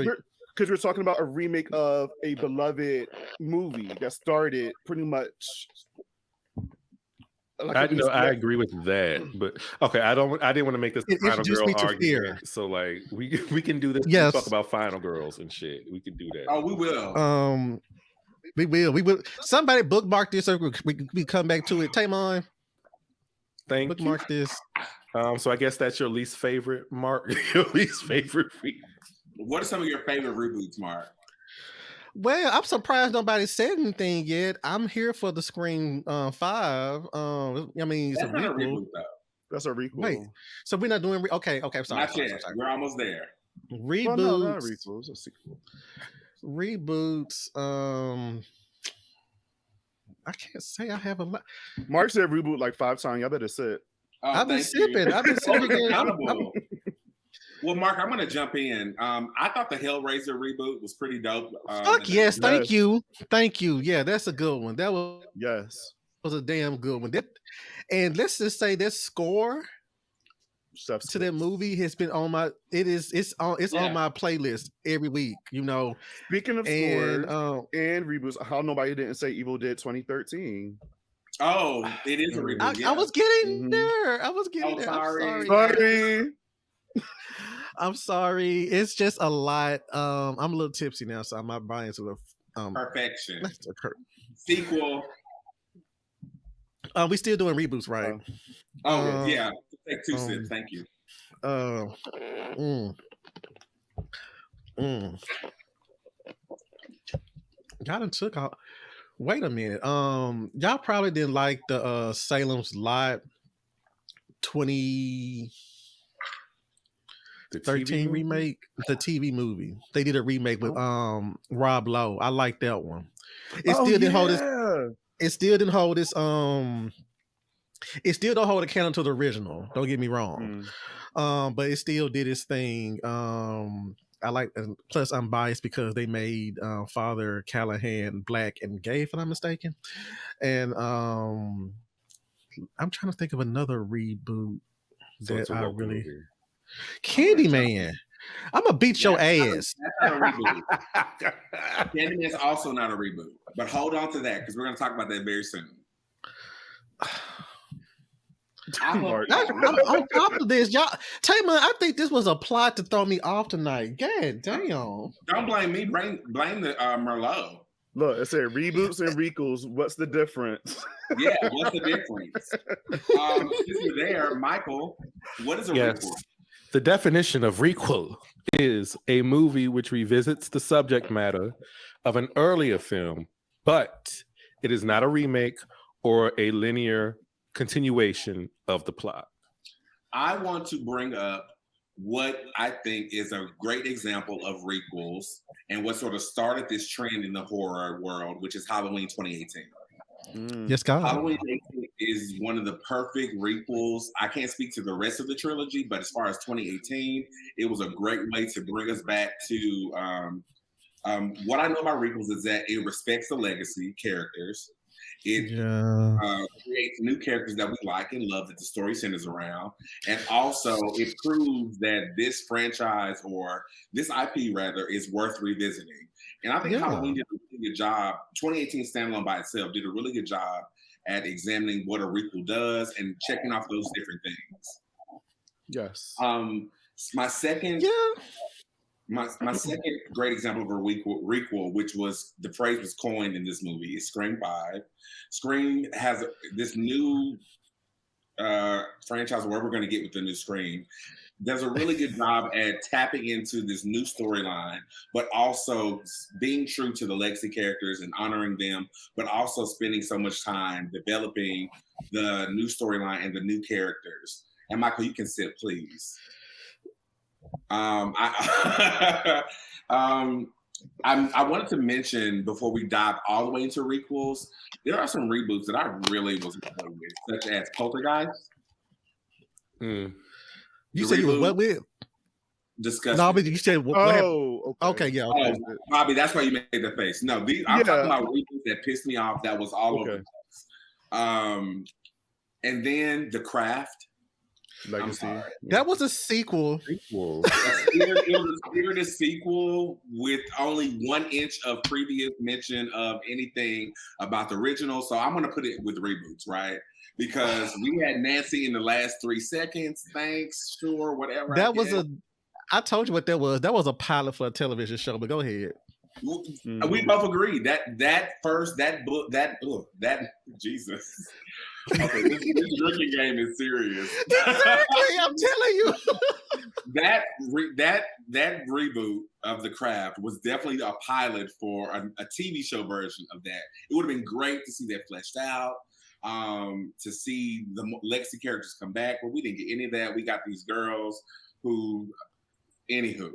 we're talking about a remake of a beloved movie that started pretty much. I agree with that, but okay, I didn't want to make this final girl argument. So like we can do this. Yes. Talk about final girls and shit. We can do that. Oh, we will. We will. Somebody bookmark this so we come back to it. TaMon, bookmark this. So I guess that's your least favorite, Mark. Your least favorite. What are some of your favorite reboots, Mark? Well, I'm surprised nobody said anything yet. I'm here for the Scream 5. I mean, it's that's not a reboot, though. That's a requel. Wait, so we're not doing okay. I'm sorry. Not yet. We're almost there. Reboots. Well, no, not a requel. It's a sequel. Reboots. I can't say I have a lot. Mark said reboot like 5 times. Y'all better sit. I've been sipping. I've been sipping. Well, Mark, I'm going to jump in. I thought the Hellraiser reboot was pretty dope. Fuck yes, thank you. Yeah, that's a good one. That was a damn good one. And let's just say that score to that movie has been on my. It's on my playlist every week. Speaking of scores and reboots, how nobody didn't say Evil Dead 2013. Oh, it is a reboot. I was getting there. I was getting there. Sorry. I'm sorry. It's just a lot. I'm a little tipsy now, so my brain's a little perfection. Sequel. We still doing reboots, right? Yeah. Take 2 sips. Thank you. Mm. Y'all done took out. Wait a minute. Y'all probably didn't like the Salem's Lot 2013 The TV movie? remake, the TV movie. They did a remake with Rob Lowe. I like that one. It still didn't hold this. It still didn't hold this. It still don't hold a candle to the original. Don't get me wrong. But it still did its thing. I like, and plus I'm biased because they made Father Callahan black and gay, if I'm not mistaken. And I'm trying to think of another reboot that I really. Movie. Candyman. I'm gonna beat your ass. That's not a reboot. Candyman's also not a reboot. But hold on to that because we're gonna talk about that very soon. I'm on top of this, y'all. TaMon, I think this was a plot to throw me off tonight. God damn! Don't blame me. Blame the Merlot. Look, it said reboots and requels. What's the difference? Yeah, what's the difference? Since you're there, Michael, what is a requel? The definition of requel is a movie which revisits the subject matter of an earlier film, but it is not a remake or a linear continuation of the plot. I want to bring up what I think is a great example of requels and what sort of started this trend in the horror world, which is Halloween 2018. Yes, God. Halloween is one of the perfect requels. I can't speak to the rest of the trilogy, but as far as 2018, it was a great way to bring us back to what I know about requels is that it respects the legacy characters. It creates new characters that we like and love that the story centers around. And also it proves that this franchise or this IP rather is worth revisiting. And I think Halloween did a really good job. 2018 standalone by itself did a really good job at examining what a requel does and checking off those different things. Yes. My second great example of a requel, which was the phrase was coined in this movie, is Scream 5. Scream has this new franchise where we're going to get with the new Scream. Does a really good job at tapping into this new storyline, but also being true to the legacy characters and honoring them, but also spending so much time developing the new storyline and the new characters. And Michael, you can sit, please. I wanted to mention before we dive all the way into requels, there are some reboots that I really was involved with, such as Poltergeist. You said you were what with? Disgusting. No, but you said what okay, yeah. Okay. Bobby, that's why you made the face. No, I'm talking about reboots that pissed me off. That was all over the place. And then The Craft. Legacy. That was a sequel. It was a spirited sequel with only 1 inch of previous mention of anything about the original. So I'm gonna put it with reboots, right? Because we had Nancy in the last 3 seconds. Thanks, sure, whatever. I told you what that was. That was a pilot for a television show, but go ahead. We both agree that Jesus. Okay, this drinking game is serious. Exactly, I'm telling you. that reboot of The Craft was definitely a pilot for a TV show version of that. It would have been great to see that fleshed out, to see the legacy characters come back, but we didn't get any of that. We got these girls who, anywho.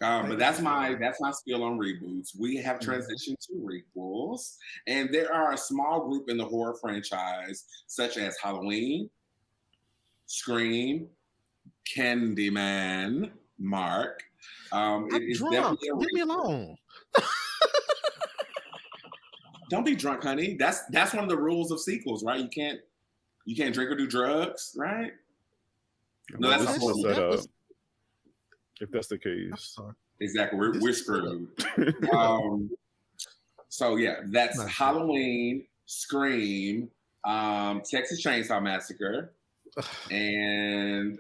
But that's my spiel on reboots. We have transitioned to requels, and there are a small group in the horror franchise, such as Halloween, Scream, Candyman, Mark. I'm drunk. Leave me alone. Don't be drunk, honey. That's one of the rules of sequels, right? You can't drink or do drugs, right? No, that's a whole setup. If that's the case. Exactly. We're screwed. So yeah, that's Halloween, Scream, Texas Chainsaw Massacre. And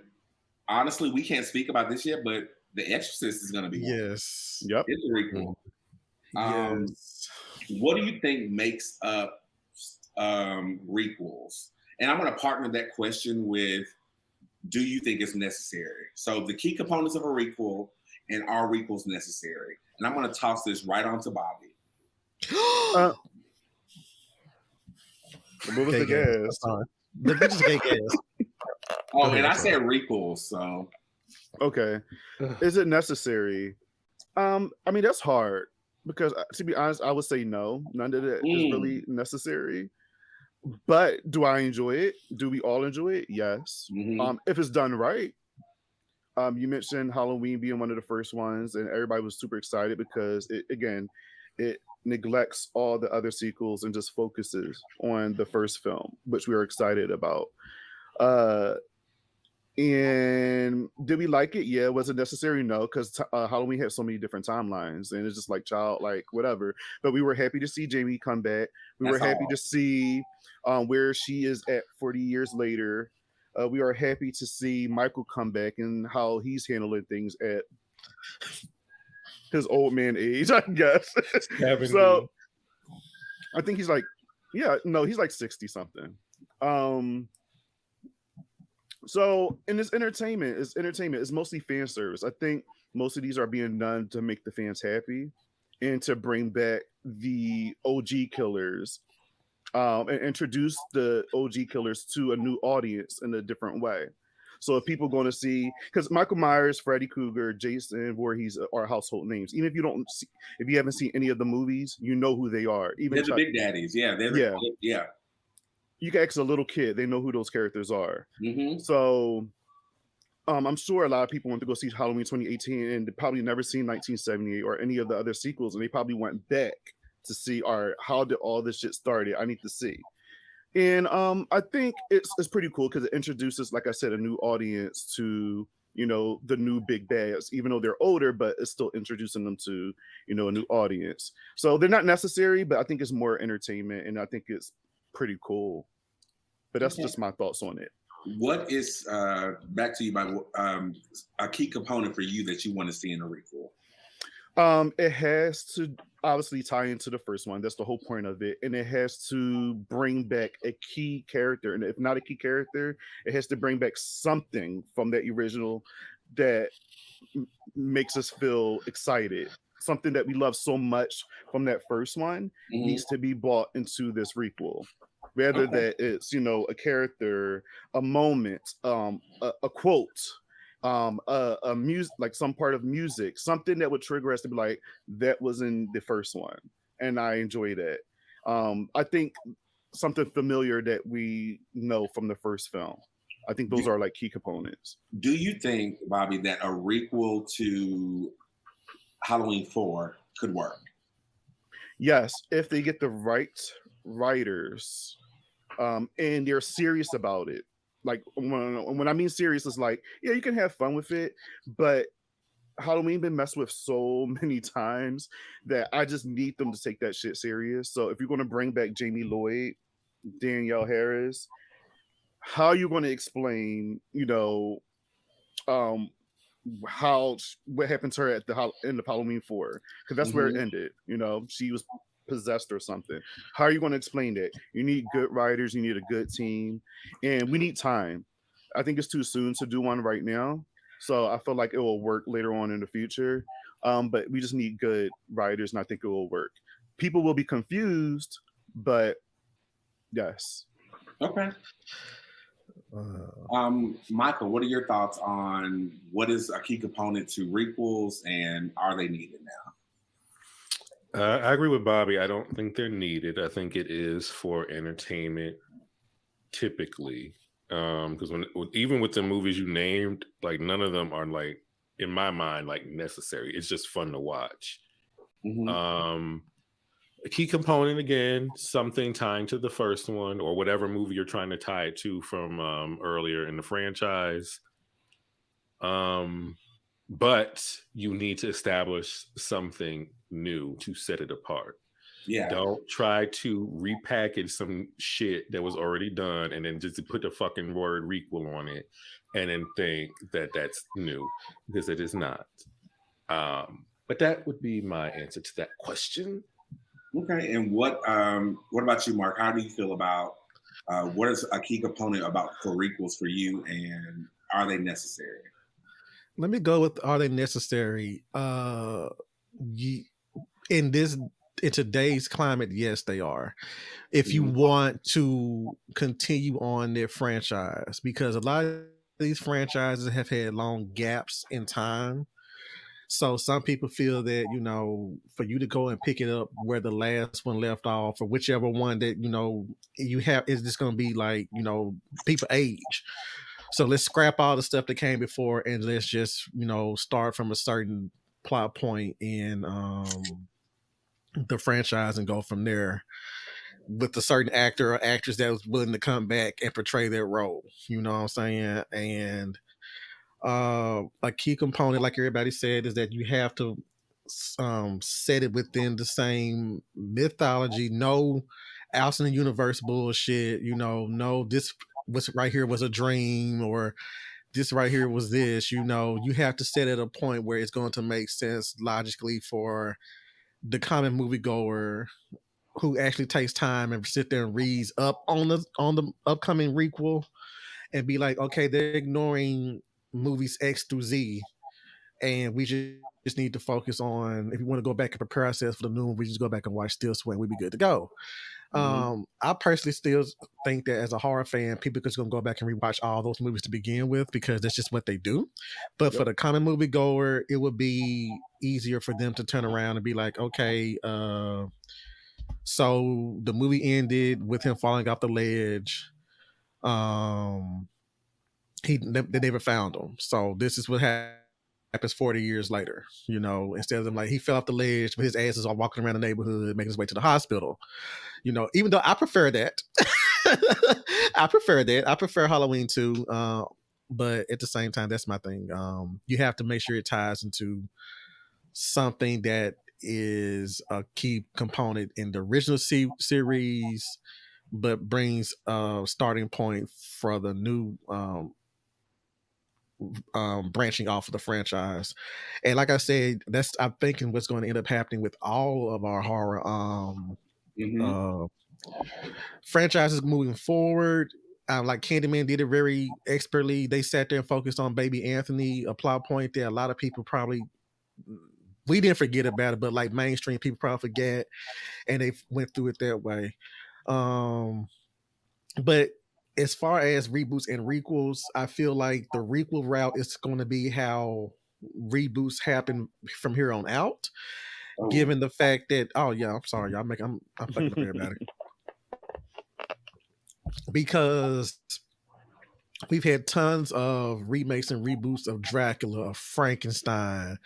honestly, we can't speak about this yet, but The Exorcist is gonna be one. Yes. Yep. It's a requel. Yes. What do you think makes up requels? And I'm gonna partner that question with, do you think it's necessary? So the key components of a requel and are requels necessary? And I'm going to toss this right on to Bobby. What was the gas? You just gave gas. Oh, and I said requels, so. Okay. Is it necessary? I mean, that's hard because to be honest, I would say no. None of that is really necessary. But do I enjoy it? Do we all enjoy it? Yes. If it's done right. You mentioned Halloween being one of the first ones, and everybody was super excited because it neglects all the other sequels and just focuses on the first film, which we were excited about. And did we like it? Yeah. Was it necessary? No, because Halloween had so many different timelines, and it's just like whatever. But we were happy to see Jamie come back. We were happy to see where she is at 40 years later. We are happy to see Michael come back and how he's handling things at his old man age, I guess. So I think he's like, he's like 60 something. So, and it's entertainment. It's mostly fan service. I think most of these are being done to make the fans happy and to bring back the OG killers and introduce the OG killers to a new audience in a different way. So if people going to see, because Michael Myers, Freddy Krueger, Jason Voorhees are household names. Even if you haven't seen any of the movies, you know who they are. Even they're the big daddies. Yeah. Yeah. You can ask a little kid; they know who those characters are. So, I'm sure a lot of people went to go see Halloween 2018 and they probably never seen 1978 or any of the other sequels, and they probably went back to see, how did all this shit started? I need to see. And I think it's pretty cool because it introduces, like I said, a new audience to, the new big bads, even though they're older, but it's still introducing them to, a new audience. So they're not necessary, but I think it's more entertainment, and I think it's pretty cool. But that's just my thoughts on it. What is, back to you, Bob, a key component for you that you want to see in a requel? It has to obviously tie into the first one. That's the whole point of it. And it has to bring back a key character. And if not a key character, it has to bring back something from that original that makes us feel excited. Something that we love so much from that first one needs to be brought into this requel. Rather that it's, a character, a moment, a quote, a music, like some part of music, something that would trigger us to be like, that was in the first one. And I enjoy that. I think something familiar that we know from the first film. I think those are like key components. Do you think, Bobby, that a requel to Halloween 4 could work? Yes, if they get the right writers and they're serious about it. Like when I mean serious, it's like, yeah, you can have fun with it, but Halloween been messed with so many times that I just need them to take that shit serious. So if you're going to bring back Jamie Lloyd, Danielle Harris, how are you going to explain, what happened to her at the end of Halloween 4? Because that's where it ended. She was possessed or something. How are you going to explain that? You need good writers, you need a good team, and we need time. I think it's too soon to do one right now, so I feel like it will work later on in the future, but we just need good writers, and I think it will work. People will be confused, but yes. Okay. Michael, what are your thoughts on what is a key component to requels, and are they needed now? I agree with Bobby. I don't think they're needed. I think it is for entertainment, typically, because even with the movies you named, like none of them are like, in my mind, like necessary. It's just fun to watch. A key component, again, something tying to the first one or whatever movie you're trying to tie it to from earlier in the franchise. But you need to establish something new to set it apart. Yeah. Don't try to repackage some shit that was already done and then just put the fucking word requel on it and then think that that's new, because it is not. But that would be my answer to that question. Okay. And what about you, Mark? How do you feel about what is a key component for requels for you, and are they necessary? Let me go with, are they necessary? Ye- in this in today's climate, yes, they are. If you want to continue on their franchise, because a lot of these franchises have had long gaps in time. So some people feel that, for you to go and pick it up where the last one left off, or whichever one that, you have, is just going to be like, people age. So let's scrap all the stuff that came before and let's just, start from a certain plot point in the franchise and go from there with a certain actor or actress that was willing to come back and portray their role. You know what I'm saying? And a key component, like everybody said, is that you have to set it within the same mythology. No out in the universe bullshit. No, this was right here was a dream, or this right here was this. You have to set at a point where it's going to make sense logically for the common moviegoer who actually takes time and sit there and reads up on the upcoming requel and be like, okay, they're ignoring movies X through Z, and we just need to focus on, if you want to go back and prepare ourselves for the new one, we just go back and watch Still Swing, we'd be good to go. I personally still think that as a horror fan, people are just gonna go back and rewatch all those movies to begin with, because that's just what they do. But for the common moviegoer, it would be easier for them to turn around and be like, okay, so the movie ended with him falling off the ledge. They never found him. So this is what happens 40 years later. Instead of them like he fell off the ledge, but his ass is all walking around the neighborhood, making his way to the hospital. Even though I prefer that. I prefer Halloween too. But at the same time, that's my thing. You have to make sure it ties into something that is a key component in the original series, but brings a starting point for the new branching off of the franchise. And like I said, I'm thinking what's going to end up happening with all of our horror franchises moving forward. Like Candyman did it very expertly. They sat there and focused on Baby Anthony, a plot point that a lot of people probably, we didn't forget about it, but like mainstream people probably forget, and they went through it that way. But as far as reboots and requels, I feel like the requel route is going to be how reboots happen from here on out. Given the fact that, I'm sorry, y'all, I'm fucking up everybody. Because we've had tons of remakes and reboots of Dracula, of Frankenstein,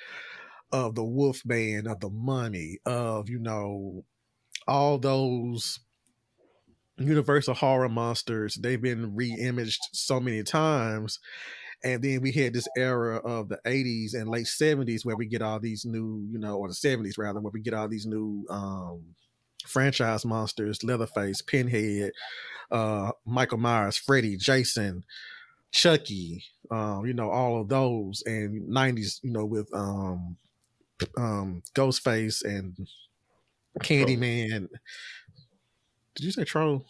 of the Wolfman, of the Mummy, of all those Universal horror monsters. They've been re-imaged so many times. And then we had this era of the 80s and late 70s where we get all these new, or the 70s rather, where we get all these new franchise monsters: Leatherface, Pinhead, Michael Myers, Freddy, Jason, Chucky, all of those. And 90s, with Ghostface and Candyman. Did you say troll?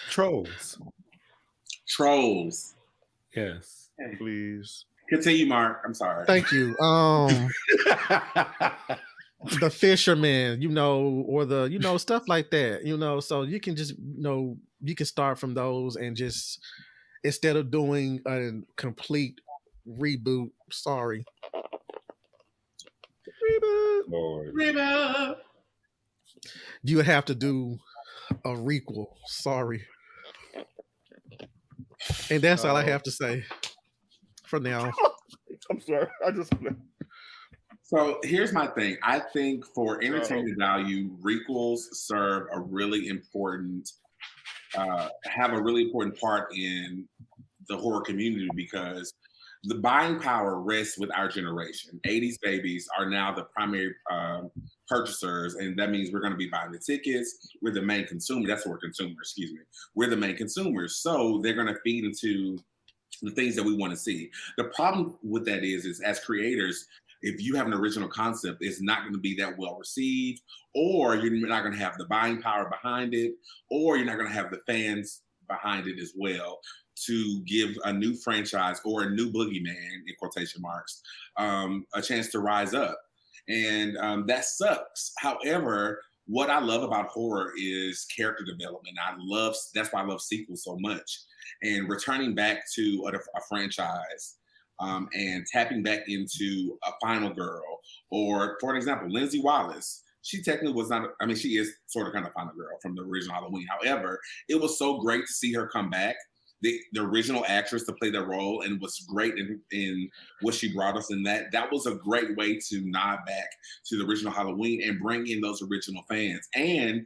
Trolls. Yes. Please. Continue, Mark. I'm sorry. Thank you. The fisherman, or the, stuff like that, so you can just, you can start from those and just, instead of doing a complete reboot, reboot, you have to do a requel. And that's all I have to say for now. I'm sorry. So here's my thing. I think for entertainment value, requels serve a really important, have a really important part in the horror community, because the buying power rests with our generation. 80s babies are now the primary purchasers, and that means we're going to be buying the tickets. We're the main consumer. That's what we're consumers, excuse me. We're the main consumers. So they're going to feed into the things that we want to see. The problem with that is as creators, if you have an original concept, it's not going to be that well received, or you're not going to have the buying power behind it, or you're not going to have the fans behind it as well to give a new franchise or a new boogeyman, in quotation marks, a chance to rise up. And that sucks. However, what I love about horror is character development. That's why I love sequels so much. And returning back to a franchise and tapping back into a Final Girl, or for an example, Lindsay Wallace. She technically was not, I mean, she is sort of kind of Final Girl from the original Halloween. However, it was so great to see her come back. The original actress to play that role, and was great in what she brought us in that. That was a great way to nod back to the original Halloween and bring in those original fans. And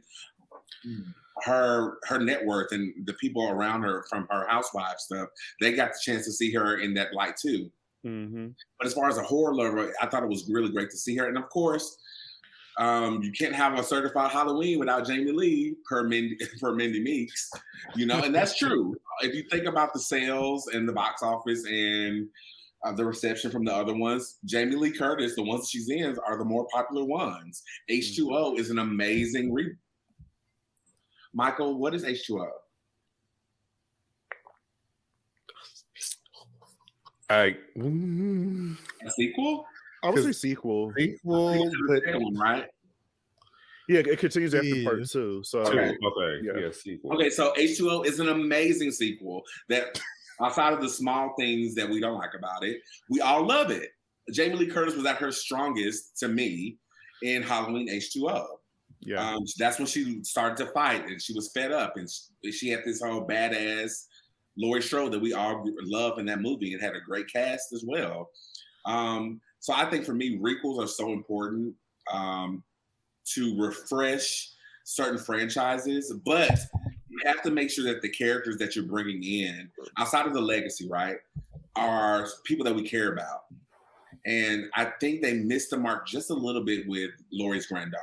her net worth and the people around her from her housewife stuff, they got the chance to see her in that light too. Mm-hmm. But as far as a horror lover, I thought it was really great to see her. And of course, you can't have a certified Halloween without Jamie Lee per Mindy Meeks, you know, and that's true. If you think about the sales and the box office and the reception from the other ones, Jamie Lee Curtis, the ones she's in, are the more popular ones. H2O is an amazing Michael, what is H2O? A sequel? I would say sequel. But, right? Yeah, it continues after part 2. So okay, yeah, sequel. Okay, so H2O is an amazing sequel that, outside of the small things that we don't like about it, we all love it. Jamie Lee Curtis was at her strongest to me in Halloween H2O. Yeah, that's when she started to fight, and she was fed up, and she had this whole badass Laurie Strode that we all love in that movie. It had a great cast as well. So I think for me, requels are so important to refresh certain franchises, but you have to make sure that the characters that you're bringing in, outside of the legacy, right, are people that we care about. And I think they missed the mark just a little bit with Laurie's granddaughter.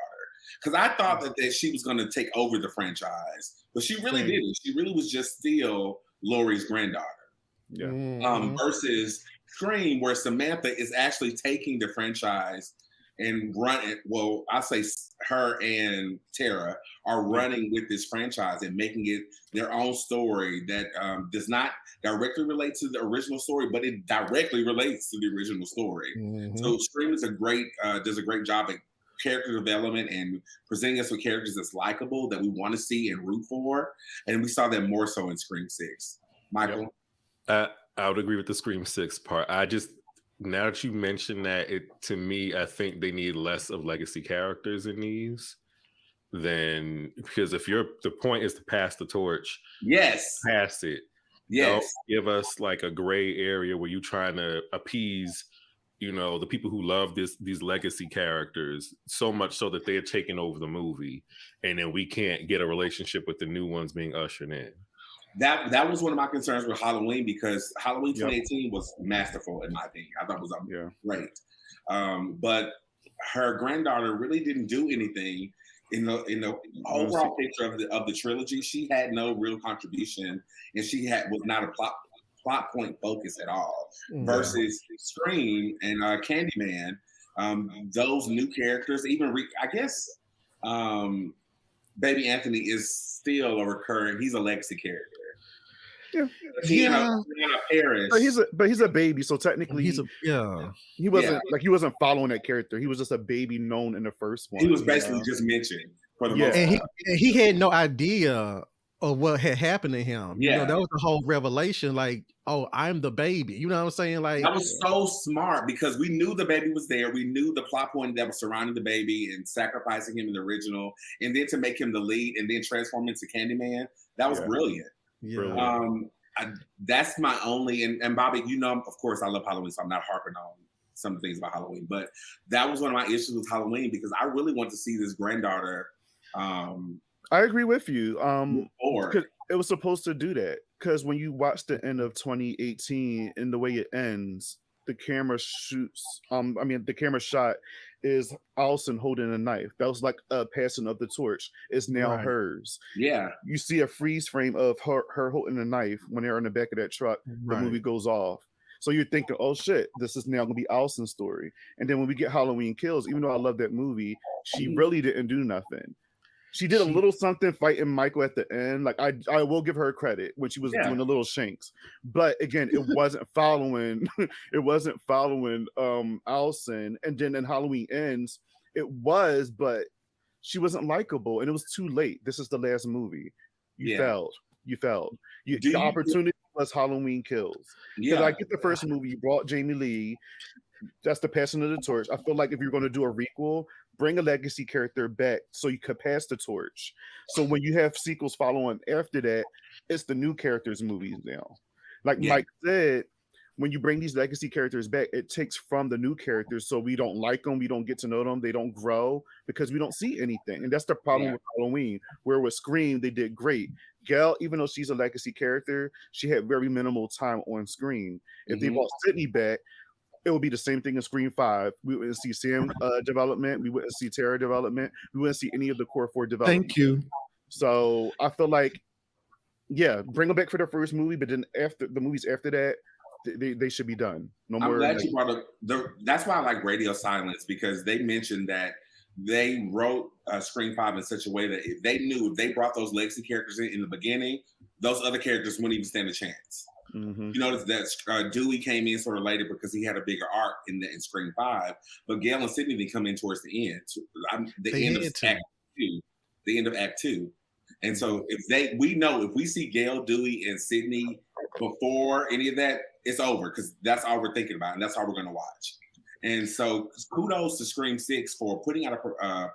Because I thought that she was going to take over the franchise, but she really didn't. She really was just still Laurie's granddaughter. Yeah. Versus Scream, where Samantha is actually taking the franchise and running. Well, I say her and Tara are running with this franchise and making it their own story that does not directly relate to the original story, but it directly relates to the original story. So Scream is does a great job at character development and presenting us with characters that's likable, that we want to see and root for. And we saw that more so in Scream 6. Michael? I would agree with the Scream 6 part. Now that you mentioned that, to me, I think they need less of legacy characters in these because the point is to pass the torch. Yes. Pass it. Yes. Don't give us like a gray area where you're trying to appease, the people who love these legacy characters so much so that they're taking over the movie, and then we can't get a relationship with the new ones being ushered in. That was one of my concerns with Halloween, because Halloween 2018 was masterful in my opinion. I thought it was great. But her granddaughter really didn't do anything in the overall picture of the trilogy. She had no real contribution, and she was not a plot point focus at all. Versus Scream and Candyman, those new characters, even I guess Baby Anthony is still a recurring. He's a legacy character. Yeah. But he's a baby, so technically he wasn't following that character. He was just a baby known in the first one. He was basically just mentioned for the most part. And he had no idea of what had happened to him. Yeah, that was the whole revelation. Like, oh, I'm the baby. You know what I'm saying? Like, that was so smart, because we knew the baby was there. We knew the plot point that was surrounding the baby and sacrificing him in the original, and then to make him the lead and then transform into Candyman. That was brilliant. Yeah. That's my only, and Bobby, of course I love Halloween, so I'm not harping on some things about Halloween, but that was one of my issues with Halloween, because I really want to see this granddaughter. I agree with you. It was supposed to do that, because when you watch the end of 2018 and the way it ends, the camera shot is Allison holding a knife. That was like a passing of the torch. It's now hers. Yeah. You see a freeze frame of her holding a knife when they're in the back of that truck. The movie goes off. So you're thinking, oh shit, this is now going to be Allison's story. And then when we get Halloween Kills, even though I love that movie, she really didn't do nothing. She did a little something fighting Michael at the end. Like I will give her credit when she was doing the little shanks. But again, it wasn't following Allison. And then in Halloween Ends, it was, but she wasn't likable and it was too late. This is the last movie. You failed. The opportunity was Halloween Kills. Because I get the first movie, you brought Jamie Lee. That's the passing of the torch. I feel like if you're going to do a requel, bring a legacy character back so you could pass the torch. So when you have sequels following after that, it's the new characters' movies now. Like Mike said, when you bring these legacy characters back, it takes from the new characters. So we don't like them, we don't get to know them, they don't grow because we don't see anything. And that's the problem with Halloween, where with Scream, they did great. Gail, even though she's a legacy character, she had very minimal time on screen. If they brought Sydney back, it would be the same thing in Scream 5. We wouldn't see Sam development. We wouldn't see Tara development. We wouldn't see any of the core 4 development. Thank you. So I feel like, bring them back for the first movie, but then after the movies after that, they should be done. No more. I'm glad you brought up that's why I like Radio Silence, because they mentioned that they wrote Scream 5 in such a way that if they knew if they brought those legacy characters in the beginning, those other characters wouldn't even stand a chance. You notice that Dewey came in sort of later because he had a bigger arc in Scream 5, but Gail and Sydney didn't come in towards the end. The end of Act 2. And so we know if we see Gail, Dewey, and Sydney before any of that, it's over because that's all we're thinking about and that's all we're going to watch. And so kudos to Scream 6 for putting out a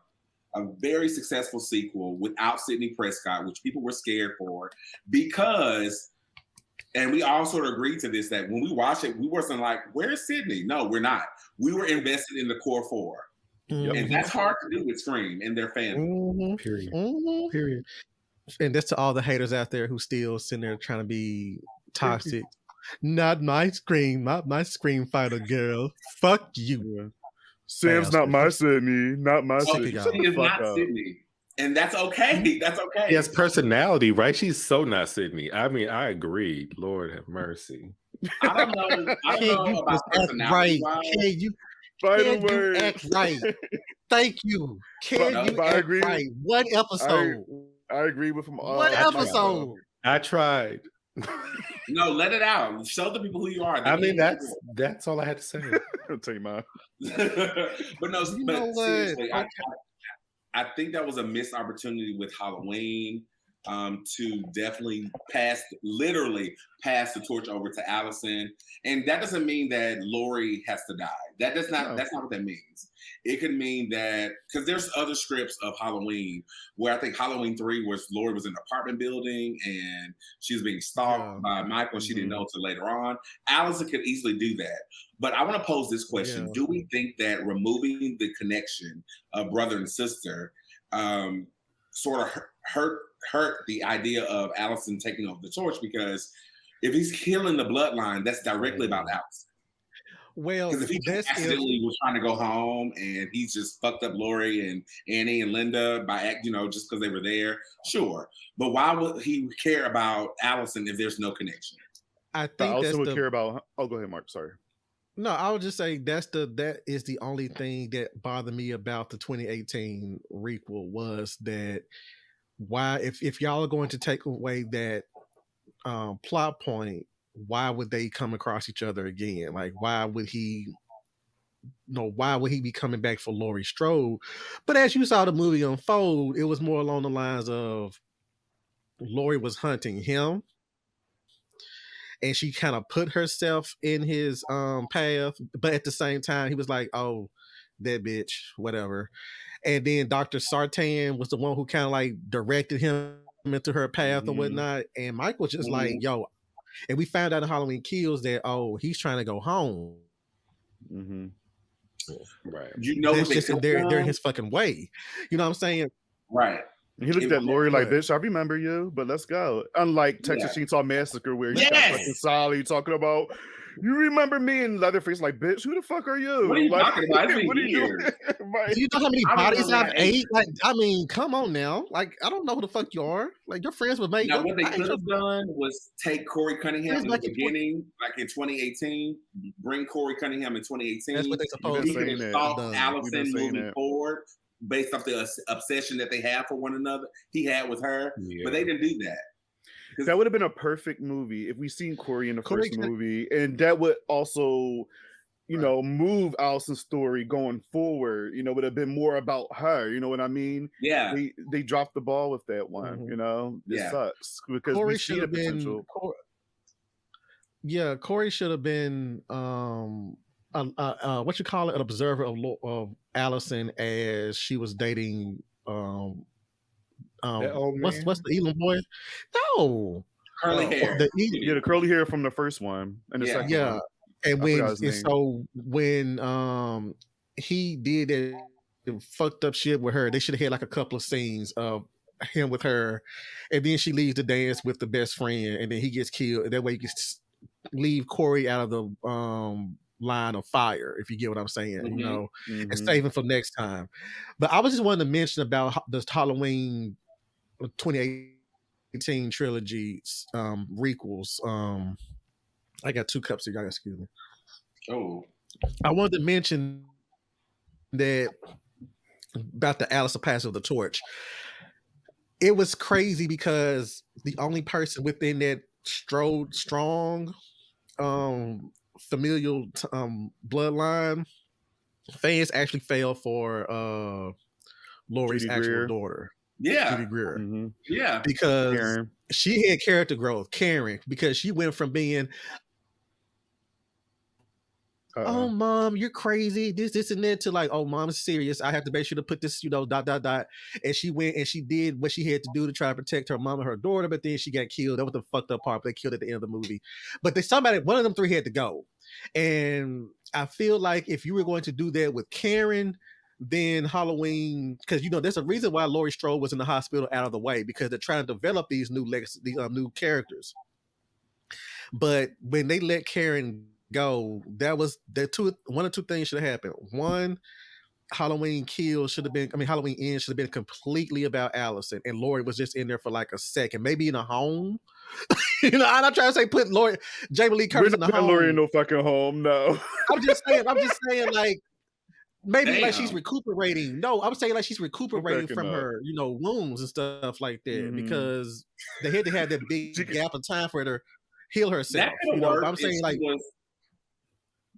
very successful sequel without Sidney Prescott, which people were scared for because. And we all sort of agreed to this, that when we watched it, we wasn't like, where's Sydney? No, we're not. We were invested in the core 4. And that's hard to do with Scream and their family. Period. And that's to all the haters out there who still sitting there trying to be toxic. Not my Scream, not my Scream fighter girl. Fuck you. Sam's not my Sydney. Not my Sydney. She is not Sydney. And that's okay. That's okay. He has personality, right? She's so not Sydney. I mean, I agree. Lord have mercy. I don't know about personality. Can you act right? Thank you. Can you act right? What episode? I agree with him. What episode? I tried. No, let it out. Show the people who you are. I mean, that's all I had to say. I'll tell you mine. But no, seriously, I think that was a missed opportunity with Halloween to definitely literally pass the torch over to Allison. And that doesn't mean that Laurie has to die. That's not what that means. It could mean that, because there's other scripts of Halloween where I think Halloween 3 was Laurie was in an apartment building and she was being stalked by Michael. She didn't know until later on. Allison could easily do that. But I want to pose this question. Do we think that removing the connection of brother and sister sort of hurt the idea of Allison taking over the torch? Because if he's killing the bloodline, that's directly about Allison. Well, because if he accidentally was trying to go home and he's just fucked up Laurie and Annie and Linda by just because they were there, sure. But why would he care about Allison if there's no connection? I think I also would care about. Oh, go ahead, Mark. Sorry. No, I would just say that is the only thing that bothered me about the 2018 requel was that why if y'all are going to take away that plot point, why would they come across each other again? Like, why would he be coming back for Laurie Strode? But as you saw the movie unfold, it was more along the lines of Laurie was hunting him, and she kind of put herself in his path. But at the same time, he was like, "Oh, that bitch, whatever." And then Dr. Sartan was the one who kind of like directed him into her path or whatnot. And Mike was just like, "Yo." And we found out in Halloween Kills that, he's trying to go home. Right. That's just they're in his fucking way. You know what I'm saying? Right. He looked at Laurie like, bitch, I remember you, but let's go. Unlike Texas Chainsaw Massacre, where he's got fucking Sally talking about, you remember me, and Leatherface like, bitch, who the fuck are you? What are you talking about? What are you doing? Do you know how many bodies I've ate? Like, I mean, come on now. Like, I don't know who the fuck you are. Like, your friends would make. Now, what they could have done was take Corey Cunningham in the beginning, like in 2018. Bring Corey Cunningham in 2018. That's what they supposed to do. Allison moving forward. based off the obsession that they have for one another. He had with her, but they didn't do that. That would have been a perfect movie if we seen Corey in the Corey first movie, and that would also, you know, move Allison's story going forward. You know, would have been more about her. You know what I mean? Yeah. They dropped the ball with that one. Mhm. You know, it sucks because Corey we see should the have been. potential. Corey should have been what you call it, an observer of Allison as she was dating what's the Elam boy? No, Curly hair. The curly hair from the first one and the second one. And when he did that fucked up shit with her, they should have had like a couple of scenes of him with her, and then she leaves the dance with the best friend, and then he gets killed, and that way you can leave Corey out of the line of fire, if you get what I'm saying, you know, and save him for next time. But I was just wanting to mention about this Halloween 2018 trilogy requels. I got 2 cups here, excuse me. Oh, I wanted to mention that about the Allison passing of the torch. It was crazy because the only person within that strong familial bloodline, fans actually fell for Laurie's actual daughter. Yeah. Judy Greer. Mm-hmm. Yeah. Because Karen. she had character growth, Karen, because she went from being oh mom, you're crazy, this and that, to like, oh mom is serious, I have to make sure to put this, you know, ... And she went and she did what she had to do to try to protect her mom and her daughter, but then she got killed. That was the fucked up part. They killed at the end of the movie. But one of them 3 had to go. And I feel like if you were going to do that with Karen, then Halloween, because you know there's a reason why Laurie Strode was in the hospital out of the way, because they're trying to develop these new new characters. But when they let Karen go, that was one or two things should have happened. One, Halloween Ends should have been completely about Allison, and Laurie was just in there for like a second, maybe in a home. You know, I'm not trying to say put Jamie Lee Curtis in the home. Laurie in no fucking home, no. I'm just saying like maybe like she's recuperating. No, I'm saying like she's recuperating from her, you know, wounds and stuff like that, because they had to have that big gap of time for her to heal herself. That you know, I'm saying like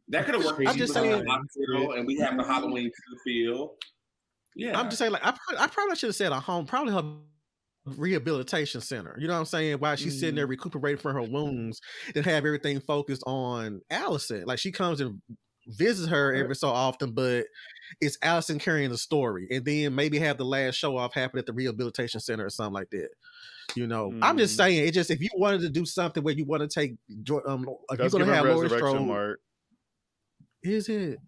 that could have worked. I'm just saying, hospital, and we have the Halloween feel. Yeah, I'm just saying, like I probably should have said a home, probably her rehabilitation center. You know what I'm saying? While she's sitting there recuperating from her wounds, and have everything focused on Allison. Like she comes and visits her every so often, but it's Allison carrying the story, and then maybe have the last show off happen at the rehabilitation center or something like that. You know, I'm just saying, it just, if you wanted to do something where you want to take, if you're going to have Laurie Strode. Is it?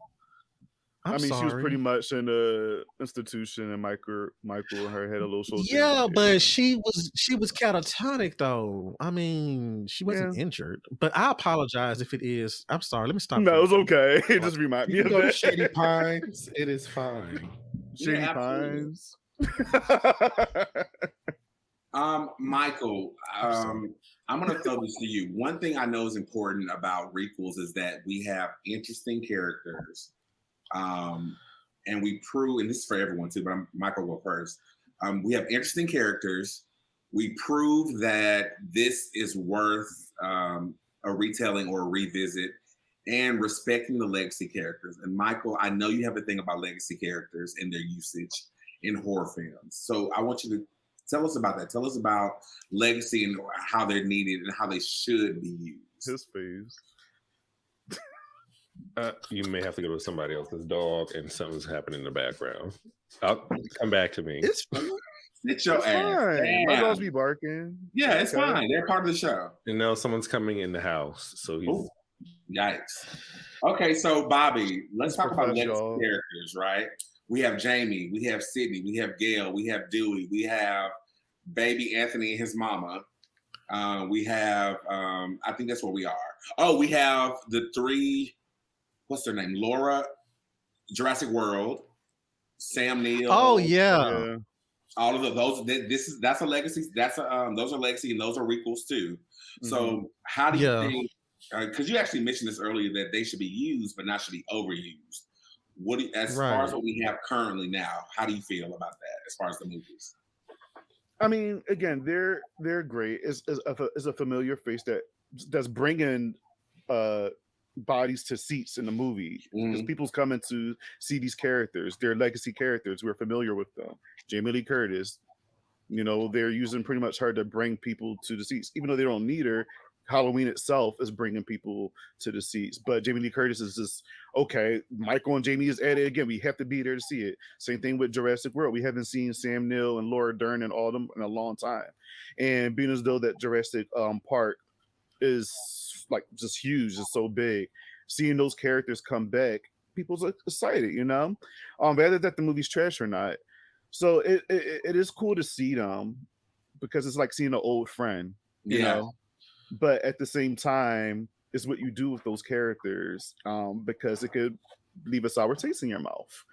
I mean, she was pretty much in the institution, and Michael and her had a little show. Yeah, but she was catatonic though. I mean, she wasn't injured. But I apologize if it is. I'm sorry. Let me stop. No, it's okay. It just remind me of that. Shady Pines. It is fine. Shady Pines. Michael, I'm going to throw this to you. One thing I know is important about requels is that we have interesting characters. And we prove, and this is for everyone too, but Michael go first. We have interesting characters. We prove that this is worth a retelling or a revisit, and respecting the legacy characters. And Michael, I know you have a thing about legacy characters and their usage in horror films. So I want you to tell us about that. Tell us about legacy and how they're needed and how they should be used. His face. You may have to go to somebody else's dog, and something's happening in the background. I'll come back to me. It's your ass. My dogs be barking. Yeah, it's fine. They're part of the show. And now someone's coming in the house, so he's. Ooh, yikes. Okay, so Bobby, let's talk about legacy characters, right? We have Jamie, we have Sydney, we have Gail, we have Dewey, we have baby Anthony and his mama. We have, I think that's where we are. Oh, we have the 3. What's their name? Laura, Jurassic World, Sam Neill. Oh yeah. All of those. That's a legacy. Those are legacy, and those are requels too. So how do you think? Because you actually mentioned this earlier, that they should be used, but not should be overused. As far as what we have currently now, how do you feel about that? As far as the movies, I mean, again, they're great. It's a familiar face that's bringing bodies to seats in the movie because people's coming to see these characters. They're legacy characters. We're familiar with them. Jamie Lee Curtis, they're using pretty much her to bring people to the seats, even though they don't need her. Halloween itself is bringing people to the seats, but Jamie Lee Curtis is just okay. Michael and Jamie is at it again. We have to be there to see it. Same thing with Jurassic World. We haven't seen Sam Neill and Laura Dern and all them in a long time, and being as though that Jurassic Park is like just huge, it's so big. Seeing those characters come back, people's excited, whether that the movie's trash or not. So it is cool to see them because it's like seeing an old friend, you know. But at the same time, it's what you do with those characters because it could leave a sour taste in your mouth.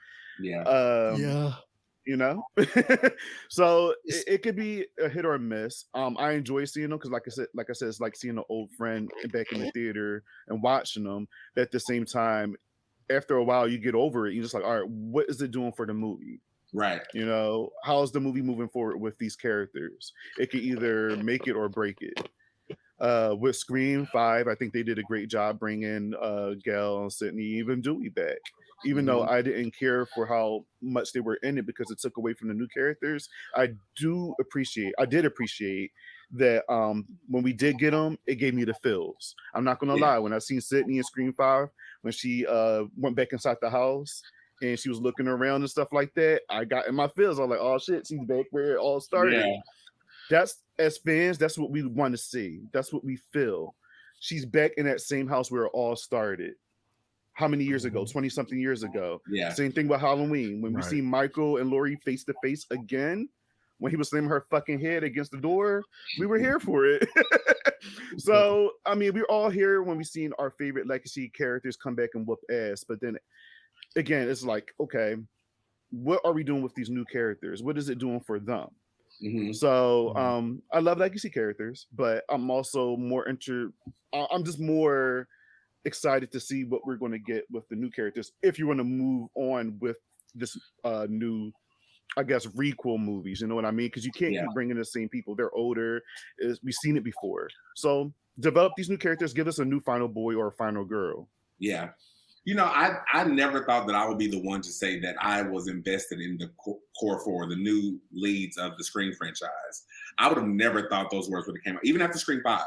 So it could be a hit or a miss. I enjoy seeing them because, like I said, it's like seeing an old friend back in the theater and watching them. But at the same time, after a while, you get over it. You're just like, all right, what is it doing for the movie? Right. How's the movie moving forward with these characters? It could either make it or break it. With Scream 5, I think they did a great job bringing Gail and Sydney, even Dewey back. Even though I didn't care for how much they were in it because it took away from the new characters, I did appreciate that when we did get them, it gave me the feels. I'm not gonna lie, when I seen Sydney in Scream 5, when she went back inside the house and she was looking around and stuff like that, I got in my feels. I was like, oh shit, she's back where it all started. Yeah. That's, as fans, that's what we want to see. That's what we feel. She's back in that same house where it all started. How many years ago? 20-something years ago. Yeah. Same thing with Halloween. When we see Michael and Laurie face to face again, when he was slamming her fucking head against the door, we were here for it. So, I mean, we're all here when we've seen our favorite legacy characters come back and whoop ass. But then, again, it's like, okay, what are we doing with these new characters? What is it doing for them? So I love legacy characters, but I'm also I'm just more excited to see what we're going to get with the new characters if you want to move on with this new, I guess, requel movies. You know what I mean? Because you can't keep bringing the same people. They're older. We've seen it before. So develop these new characters. Give us a new final boy or a final girl. Yeah. I never thought that I would be the one to say that I was invested in the core four, the new leads of the Scream franchise. I would have never thought those words would have came out, even after Scream 5.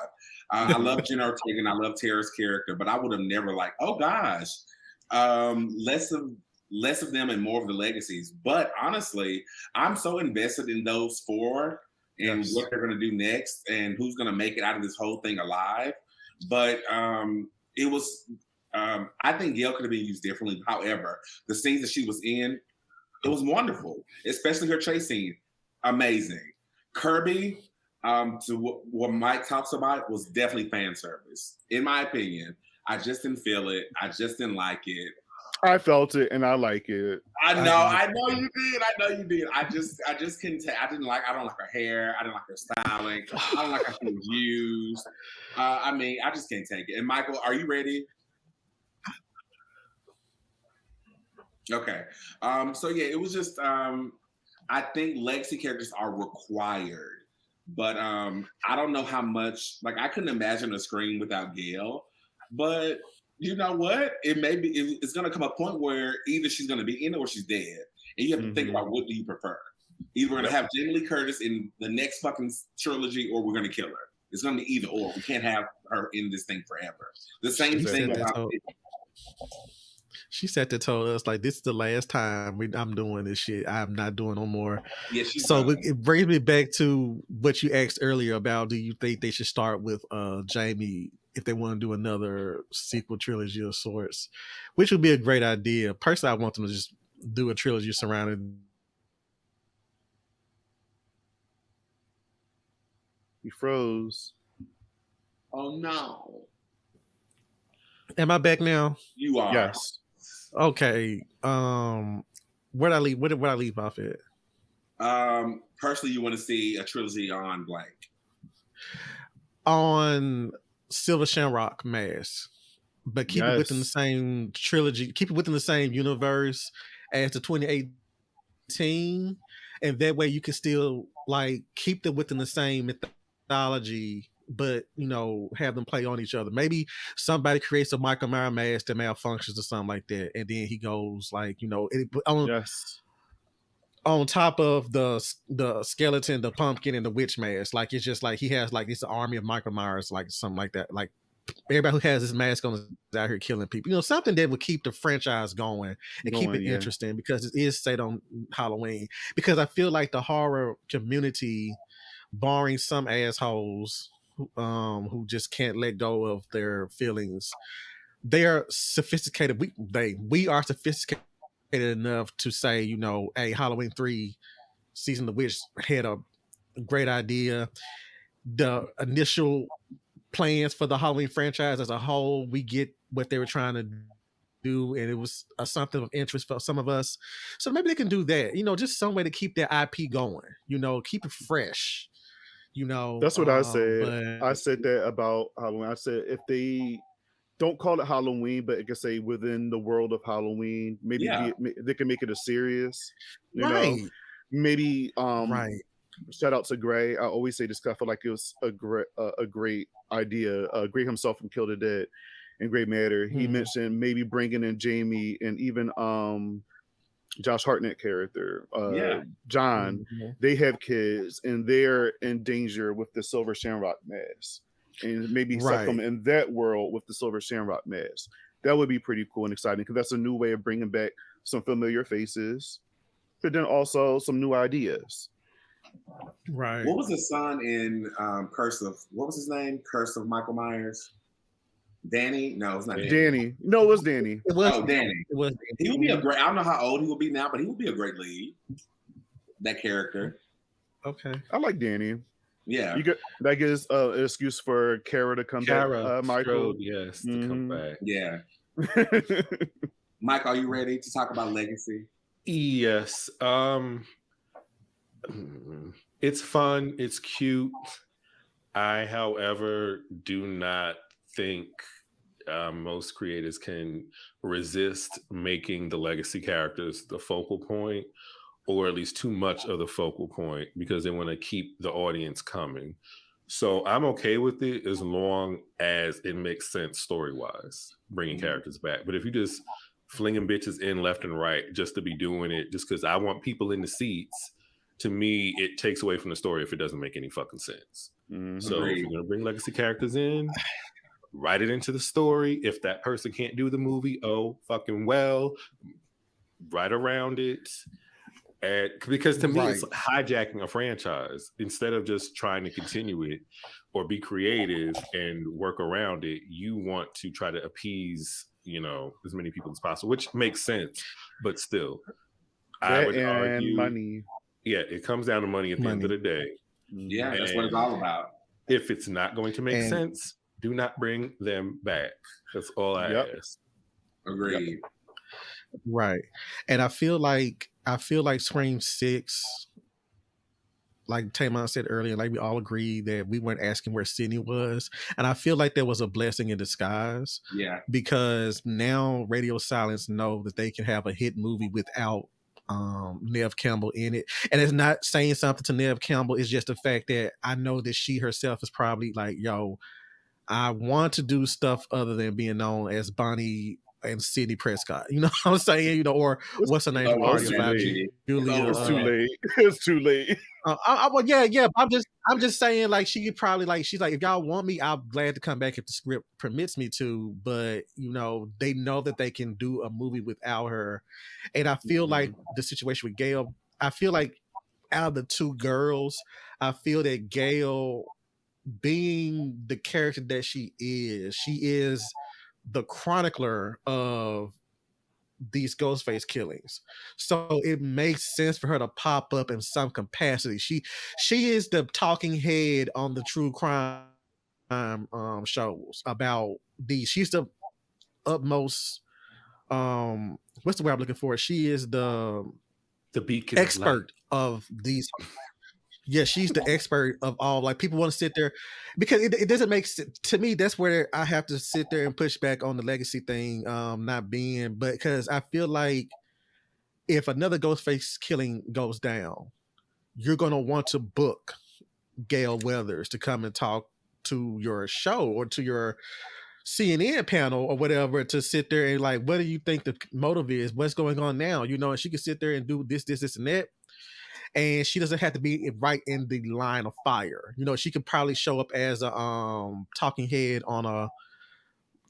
I love Jenna Ortega and I love Tara's character, but I would have never oh gosh, less of them and more of the legacies. But honestly, I'm so invested in those four and what they're going to do next and who's going to make it out of this whole thing alive. But it was... I think Gail could have been used differently. However, the scenes that she was in, it was wonderful, especially her chase scene. Amazing. Kirby, to what Mike talks about, was definitely fan service. In my opinion, I just didn't feel it. I just didn't like it. I felt it and I like it. I know you did. I just couldn't tell. I don't like her hair. I didn't like her styling. I don't like how she was used. I just can't take it. And Michael, are you ready? Okay. So yeah, it was just I think legacy characters are required, but I don't know how much. I couldn't imagine a Scream without Gail. But you know what? It's gonna come a point where either she's gonna be in it or she's dead, and you have to think about what do you prefer. Either we're gonna have Jamie Lee Curtis in the next fucking trilogy, or we're gonna kill her. It's gonna be either or. We can't have her in this thing forever. The same thing about. She said to told us this is the last time I'm doing this shit. I'm not doing no more. Yeah, it brings me back to what you asked earlier about, do you think they should start with Jamie if they want to do another sequel trilogy of sorts, which would be a great idea. Personally, I want them to just do a trilogy surrounding. You froze. Oh no. Am I back now? You are. Yes. Okay. Where'd I leave? Where did I leave off at? Personally, you want to see a trilogy on blank. On Silver Shamrock Mask. but keep it within the same trilogy, keep it within the same universe as the 2018, and that way you can still like keep them within the same mythology, but have them play on each other. Maybe somebody creates a Michael Myers mask that malfunctions or something like that, and then he goes like on top of the skeleton, the pumpkin, and the witch mask. Like it's just like he has like this army of Michael Myers, like something like that. Like everybody who has this mask on is out here killing people. Something that would keep the franchise going and keep it interesting, because it is set on Halloween. Because I feel like the horror community, barring some assholes who just can't let go of their feelings, they're sophisticated. We are sophisticated enough to say, hey, Halloween 3 Season of the Witch had a great idea. The initial plans for the Halloween franchise as a whole, we get what they were trying to do, and it was something of interest for some of us. So maybe they can do that, just some way to keep their IP going, keep it fresh. That's what I said. I said that about Halloween. I said if they don't call it Halloween, but it can say within the world of Halloween, maybe they can make it a series, you know, maybe, shout out to Gray. I always say this because I feel like it was a great idea. Gray himself from Kill the Dead and Grey Matter. He mentioned maybe bringing in Jamie and even Josh Hartnett character, John. They have kids and they're in danger with the Silver Shamrock mask, and maybe suck them in that world with the Silver Shamrock mask. That would be pretty cool and exciting, because that's a new way of bringing back some familiar faces, but then also some new ideas. Right. What was the son in Curse of, what was his name? Curse of Michael Myers? Danny? No, it's not Danny. No, it was Danny. Danny. He would be a great, I don't know how old he will be now, but he would be a great lead. That character. Okay. I like Danny. Yeah. That gives an excuse for Kara to come back. Michael. Yes, to come back. Yeah. Mike, are you ready to talk about Legacy? Yes. It's fun. It's cute. I, however, do not think most creators can resist making the Legacy characters the focal point, or at least too much of the focal point, because they want to keep the audience coming. So I'm okay with it as long as it makes sense story-wise, bringing characters back. But if you just flinging bitches in left and right just to be doing it, just because I want people in the seats, to me, it takes away from the story if it doesn't make any fucking sense. So if you're going to bring Legacy characters in, write it into the story. If that person can't do the movie, oh, fucking well, write around it. And because to me, it's hijacking a franchise. Instead of just trying to continue it or be creative and work around it, you want to try to appease, as many people as possible, which makes sense. But still, I would argue money. Yeah, it comes down to money at the end of the day. Yeah, that's what it's all about. If it's not going to make sense, do not bring them back. That's all I ask. Agreed. Yep. Right. And I feel like Scream 6, like TaMon said earlier, like we all agree that we weren't asking where Sydney was. And I feel like there was a blessing in disguise. Yeah. Because now Radio Silence know that they can have a hit movie without Neve Campbell in it. And it's not saying something to Neve Campbell. It's just the fact that I know that she herself is probably like, yo, I want to do stuff other than being known as Bonnie and Sidney Prescott. You know what I'm saying? Or what's her name? Julia. It's too late. It's too late. Yeah. I'm just saying, like, she could probably, like, she's like, if y'all want me, I'm glad to come back if the script permits me to. But they know that they can do a movie without her. And I feel like the situation with Gail, I feel like out of the two girls, I feel that Gail, being the character that she is the chronicler of these Ghostface killings. So it makes sense for her to pop up in some capacity. She is the talking head on the true crime shows about these. She's the utmost what's the word I'm looking for? She is the beacon expert of these. Yeah, she's the expert of all. Like people want to sit there because it doesn't make sense to me. That's where I have to sit there and push back on the legacy thing, not being. But because I feel like if another Ghostface killing goes down, you're gonna want to book Gail Weathers to come and talk to your show or to your CNN panel or whatever to sit there and like, what do you think the motive is? What's going on now? You know, and she can sit there and do this, and that. And she doesn't have to be right in the line of fire. You know, she could probably show up as a talking head on a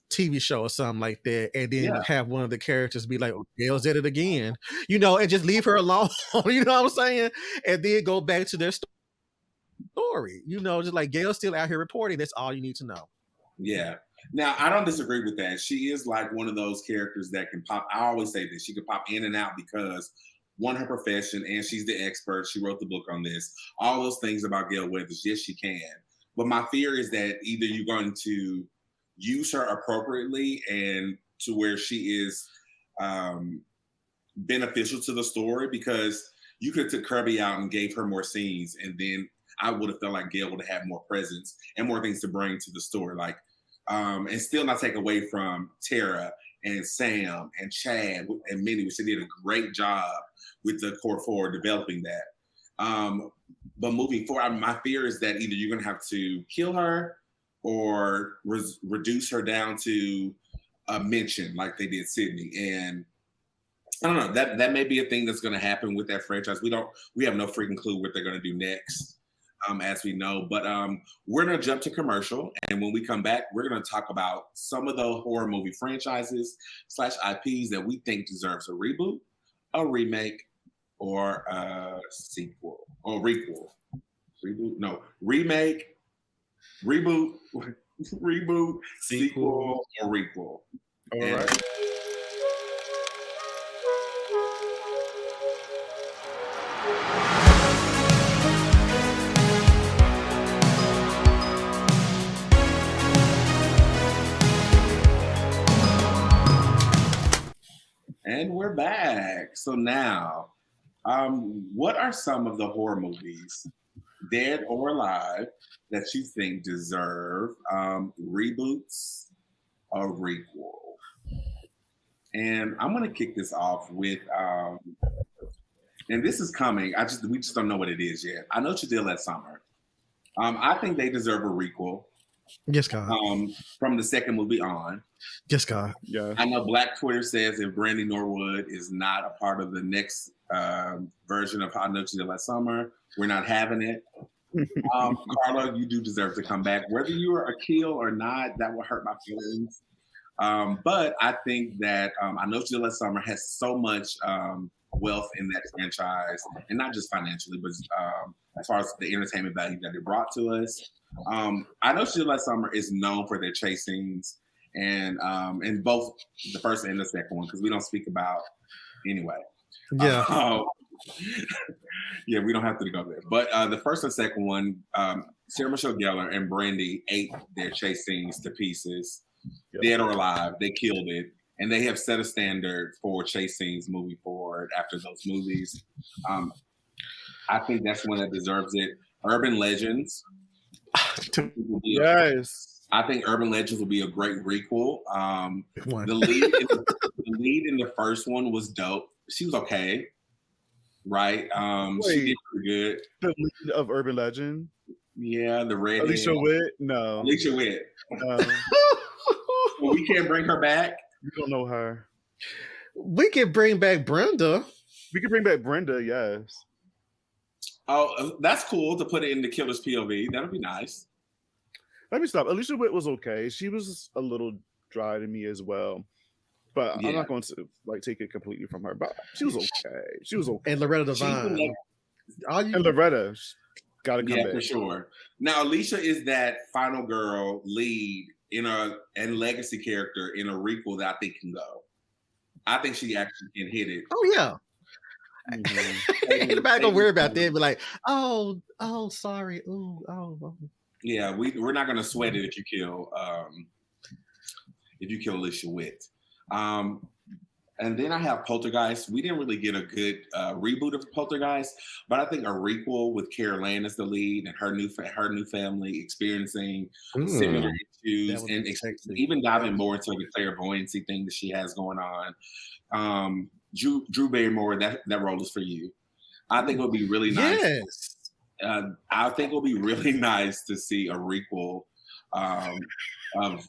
TV show or something like that, and then have one of the characters be like, oh, Gail's at it again, you know, and just leave her alone. You know what I'm saying? And then go back to their story. You know, just like Gail's still out here reporting. That's all you need to know. Yeah. Now, I don't disagree with that. She is like one of those characters that can pop. I always say this. She can pop in and out because one, her profession, and she's the expert. She wrote the book on this. All those things about Gail Weathers, yes, she can. But my fear is that either you're going to use her appropriately and to where she is beneficial to the story, because you could have took Kirby out and gave her more scenes, and then I would have felt like Gail would have had more presence and more things to bring to the story. Like, and still not take away from Tara and Sam and Chad and Minnie, which they did a great job with the core four developing that. But moving forward, my fear is that either you're going to have to kill her or reduce her down to a mention like they did Sydney. And I don't know, that may be a thing that's going to happen with that franchise. We have no freaking clue what they're going to do next. As we know, but we're going to jump to commercial, and when we come back, we're going to talk about some of the horror movie franchises / IPs that we think deserves a reboot, a remake, or a sequel, or requel. Remake, reboot, sequel, or requel. All right. And we're back. So now, what are some of the horror movies, dead or alive, that you think deserve reboots or requel? And I'm going to kick this off with, and this is coming. We just don't know what it is yet. I know what you did last summer. I think they deserve a requel. Yes, God. From the second movie on. Yes, God. Yeah. I know Black Twitter says if Brandy Norwood is not a part of the next version of I Know What You Did Last Summer, we're not having it. Carla, you do deserve to come back. Whether you are a kill or not, that will hurt my feelings. But I think that I Know What You Did Last Summer has so much wealth in that franchise, and not just financially, but as far as the entertainment value that it brought to us. I Know What You Did Last Summer is known for their chase scenes, and both the first and the second one, because we don't speak about anyway. Yeah. Yeah, we don't have to go there. But the first and second one, Sarah Michelle Gellar and Brandy ate their chase scenes to pieces, dead or alive. They killed it. And they have set a standard for chase scenes moving forward after those movies. I think that's one that deserves it. Urban Legends. Yes. I think Urban Legends will be a great requel. The lead in the first one was dope. She was okay, right? She did pretty good. The lead of Urban Legend? Yeah, the red. Alicia Witt? No. Alicia Witt. We can't bring her back. We don't know her. We can bring back Brenda. We can bring back Brenda, yes. Oh, that's cool to put it in the killer's POV. That'll be nice. Let me stop. Alicia Witt was okay. She was a little dry to me as well. But I'm not going to take it completely from her. But she was okay. She was okay. And Loretta Devine. And Loretta got to come back. For sure. Now, Alicia is that final girl lead and legacy character in a requel that I think can go. I think she actually can hit it. Oh, yeah. Anybody gonna worry about that? Be like, oh, sorry. Ooh, oh. Yeah, we're not gonna sweat it if you kill Alicia Witt. And then I have Poltergeist. We didn't really get a good reboot of Poltergeist, but I think a requel with Carol Ann as the lead and her new family experiencing similar issues and even diving more into the clairvoyancy thing that she has going on. Drew Barrymore, that role is for you. I think it would be really nice. Yes. I think it would be really nice to see a requel of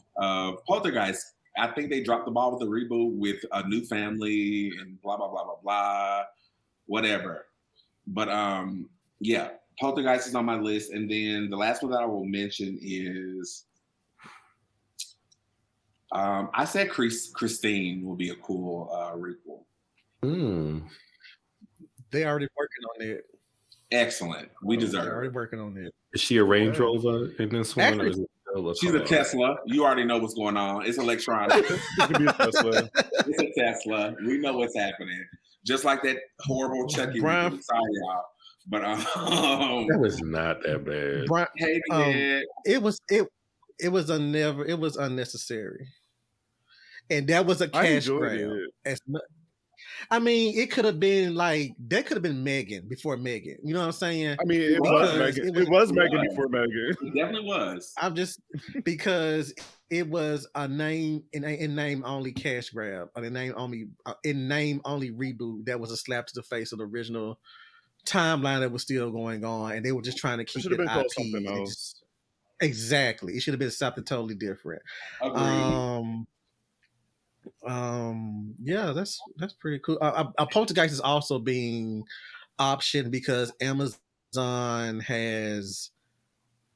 Poltergeist. I think they dropped the ball with the reboot with a new family and blah blah blah blah blah, whatever. But yeah, Poltergeist is on my list, and then the last one that I will mention is I said Christine will be a cool requel. They already working on it. Excellent. We deserve. They're already working on it. Is she a Range Rover in this one? Actually, or is it she's a Tesla. You already know what's going on. It's electronic. It's a Tesla. We know what's happening. Just like that horrible Chucky. Sorry, y'all. But that was not that bad. It was unnecessary, and that was a cash grab. I mean, it could have been like that. Could have been Megan before Megan. You know what I'm saying? I mean, it was Megan. It was Megan before Megan. It definitely was. I'm just because it was a name in name only cash grab, or in name only reboot. That was a slap to the face of the original timeline that was still going on, and they were just trying to keep it IP. Something else. Exactly, it should have been something totally different. Agreed. Yeah, that's pretty cool. Poltergeist is also being optioned because Amazon has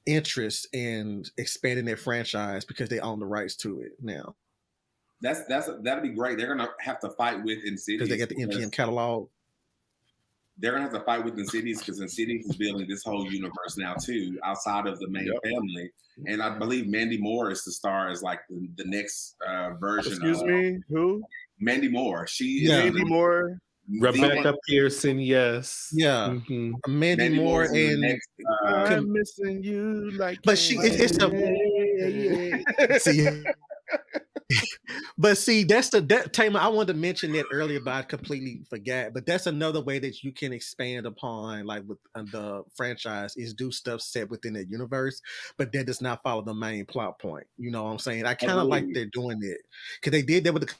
interest in expanding their franchise because they own the rights to it now. That'd be great. They're gonna have to fight with Insidious because they got the MGM catalog. They're gonna have to fight with Insidious because Insidious is building this whole universe now too, outside of the main family. And I believe Mandy Moore is the star as like the next version. Excuse me, who? Mandy Moore. She Mandy Moore. Rebecca Pearson, yes. Yeah. Mm-hmm. Mandy Moore and next, I'm missing you like. But it's see. But see, that's TaMon. I wanted to mention that earlier, but I completely forgot. But that's another way that you can expand upon, like with the franchise, is do stuff set within that universe, but that does not follow the main plot point. You know what I'm saying? I kind of like they're doing it because they did that with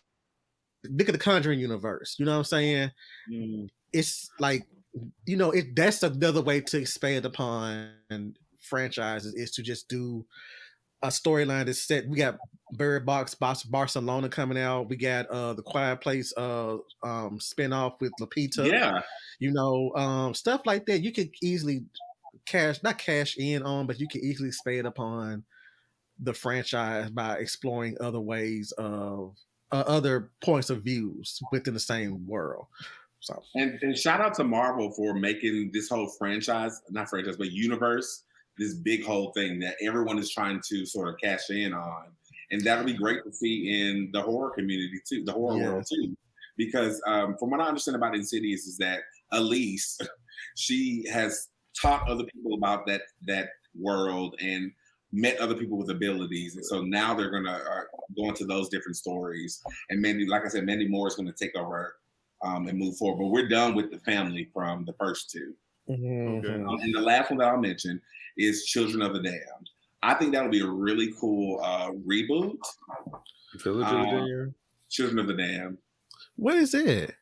look at the Conjuring universe. You know what I'm saying? It's like, you know, that's another way to expand upon franchises is to just do a storyline that's set. We got Bird Box Barcelona coming out. We got the Quiet Place spinoff with Lupita. Yeah. You know, stuff like that. You could easily not cash in on, but you can easily expand upon the franchise by exploring other ways of other points of views within the same world. So and shout out to Marvel for making this whole not franchise, but universe, this big whole thing that everyone is trying to sort of cash in on. And that'll be great to see in the horror community too, the horror world too. Because from what I understand about Insidious is that Elise, she has taught other people about that world and met other people with abilities. And so now they're going to go into those different stories. And Mandy, like I said, Mandy Moore is going to take over and move forward. But we're done with the family from the first two. Mm-hmm. And the last one that I'll mention is Children of the Damned. I think that'll be a really cool reboot. Village of the Damned? Children of the Damned. What is it?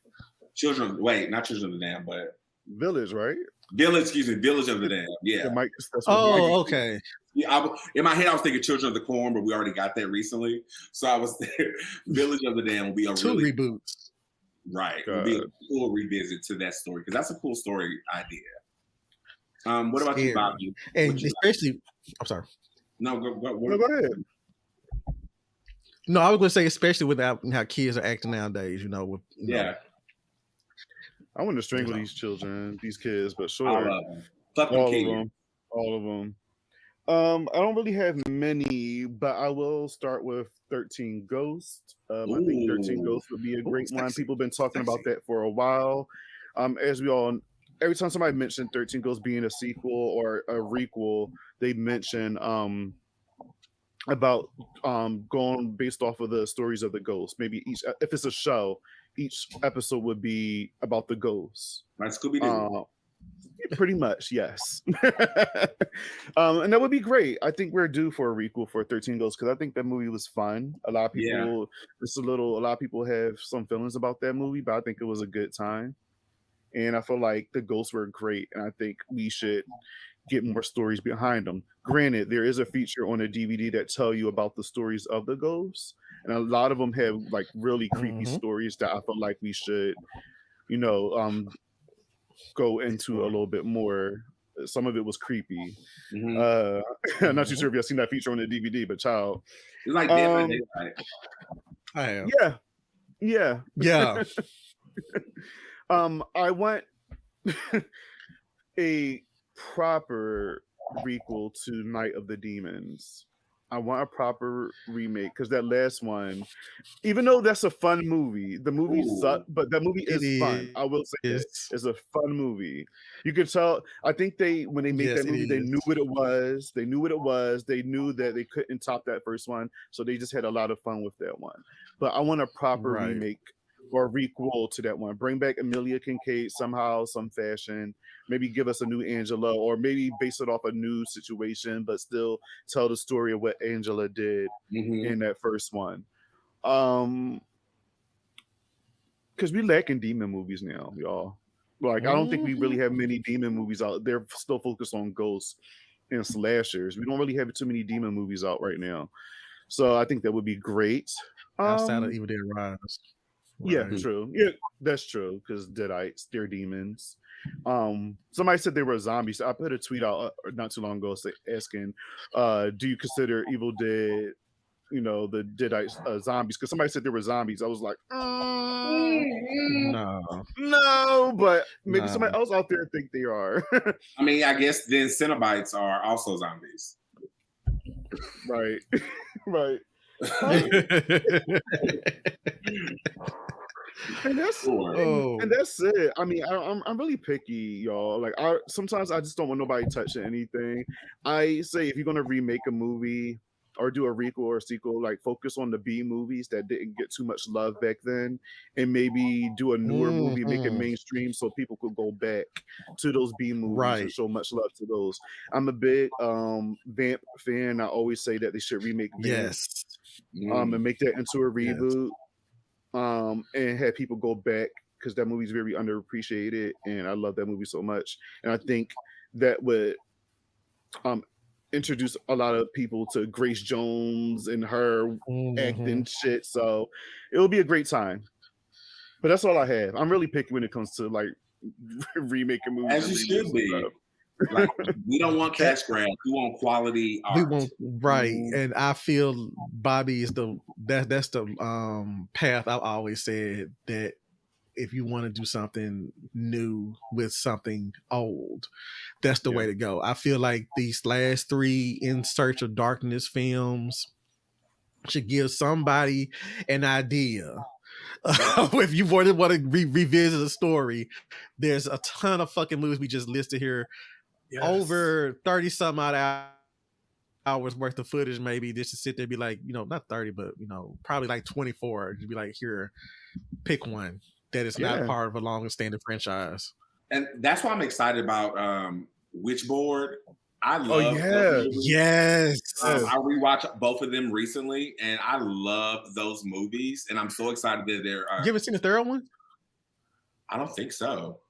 Not Children of the Damned, but Village, right? Village of the Damned. Yeah. Okay. Yeah, in my head, I was thinking Children of the Corn, but we already got that recently. So I was there. Village of the Damned will be a two reboots. Right. It'll be a cool revisit to that story because that's a cool story idea. What about you, Bobby? And especially, I'm sorry. No, go ahead. No, I was going to say, especially with how kids are acting nowadays, you know. I want to strangle these children, these kids, but sure. All of them. I don't really have many, but I will start with 13 Ghosts. I think 13 Ghosts would be a great one. People have been talking about that for a while. As we all, every time somebody mentioned 13 Ghosts being a sequel or a requel, they mention about going based off of the stories of the ghosts. Maybe if it's a show, each episode would be about the ghosts. Like Scooby-Doo. Pretty much, yes. And that would be great. I think we're due for a requel for 13 Ghosts because I think that movie was fun. A lot of people, a lot of people have some feelings about that movie, but I think it was a good time. And I feel like the ghosts were great, and I think we should get more stories behind them. Granted, there is a feature on a DVD that tell you about the stories of the ghosts, and a lot of them have like really creepy stories that I feel like we should, go into a little bit more. Some of it was creepy. I'm not too sure if you've seen that feature on the DVD, but child, it's like Dead by Daylight. I am. Yeah. I want a proper requel to Night of the Demons. I want a proper remake because that last one, even though that's a fun movie, the movie sucked, but that movie is fun. I will say it's a fun movie. You can tell. I think when they made that movie, they knew what it was. They knew what it was. They knew that they couldn't top that first one, so they just had a lot of fun with that one. But I want a proper remake or requel to that one. Bring back Amelia Kincaid somehow, some fashion. Maybe give us a new Angela, or maybe base it off a new situation, but still tell the story of what Angela did in that first one. Because we lacking demon movies now, y'all. Like, I don't think we really have many demon movies out. They're still focused on ghosts and slashers. We don't really have too many demon movies out right now. So I think that would be great. Outside of Evil Dead Rise. Yeah, true. Yeah, that's true. Because Deadites, they're demons. Somebody said they were zombies. I put a tweet out not too long ago asking, do you consider Evil Dead, the Deadites zombies? Because somebody said they were zombies. I was like, no, but maybe somebody else out there think they are. I mean, I guess then Cenobites are also zombies. Right. And that's it. I mean, I'm really picky, y'all. Like, sometimes I just don't want nobody touching anything. I say if you're gonna remake a movie or do a requel or a sequel, like focus on the B movies that didn't get too much love back then, and maybe do a newer movie, make it mainstream so people could go back to those B movies and show much love to those. I'm a big Vamp fan. I always say that they should remake Vamp, and make that into a reboot. And have people go back because that movie's very underappreciated, and I love that movie so much. And I think that would introduce a lot of people to Grace Jones and her acting shit. So it will be a great time. But that's all I have. I'm really picky when it comes to like remaking movies. As you should be. Like, we don't want cash grabs. We want quality art. We want and I feel Bobby is that's the path I've always said, that if you want to do something new with something old, that's the way to go. I feel like these last 3 In Search of Darkness films should give somebody an idea. If you want to revisit a story, there's a ton of fucking movies we just listed here. Over 30 some odd hours worth of footage, maybe just to sit there and be like, not 30, but probably like 24. Just be like, here, pick one that is not part of a long-standing franchise. And that's why I'm excited about Witchboard. I love I rewatched both of them recently, and I love those movies, and I'm so excited that they're you ever seen the third one? I don't think so.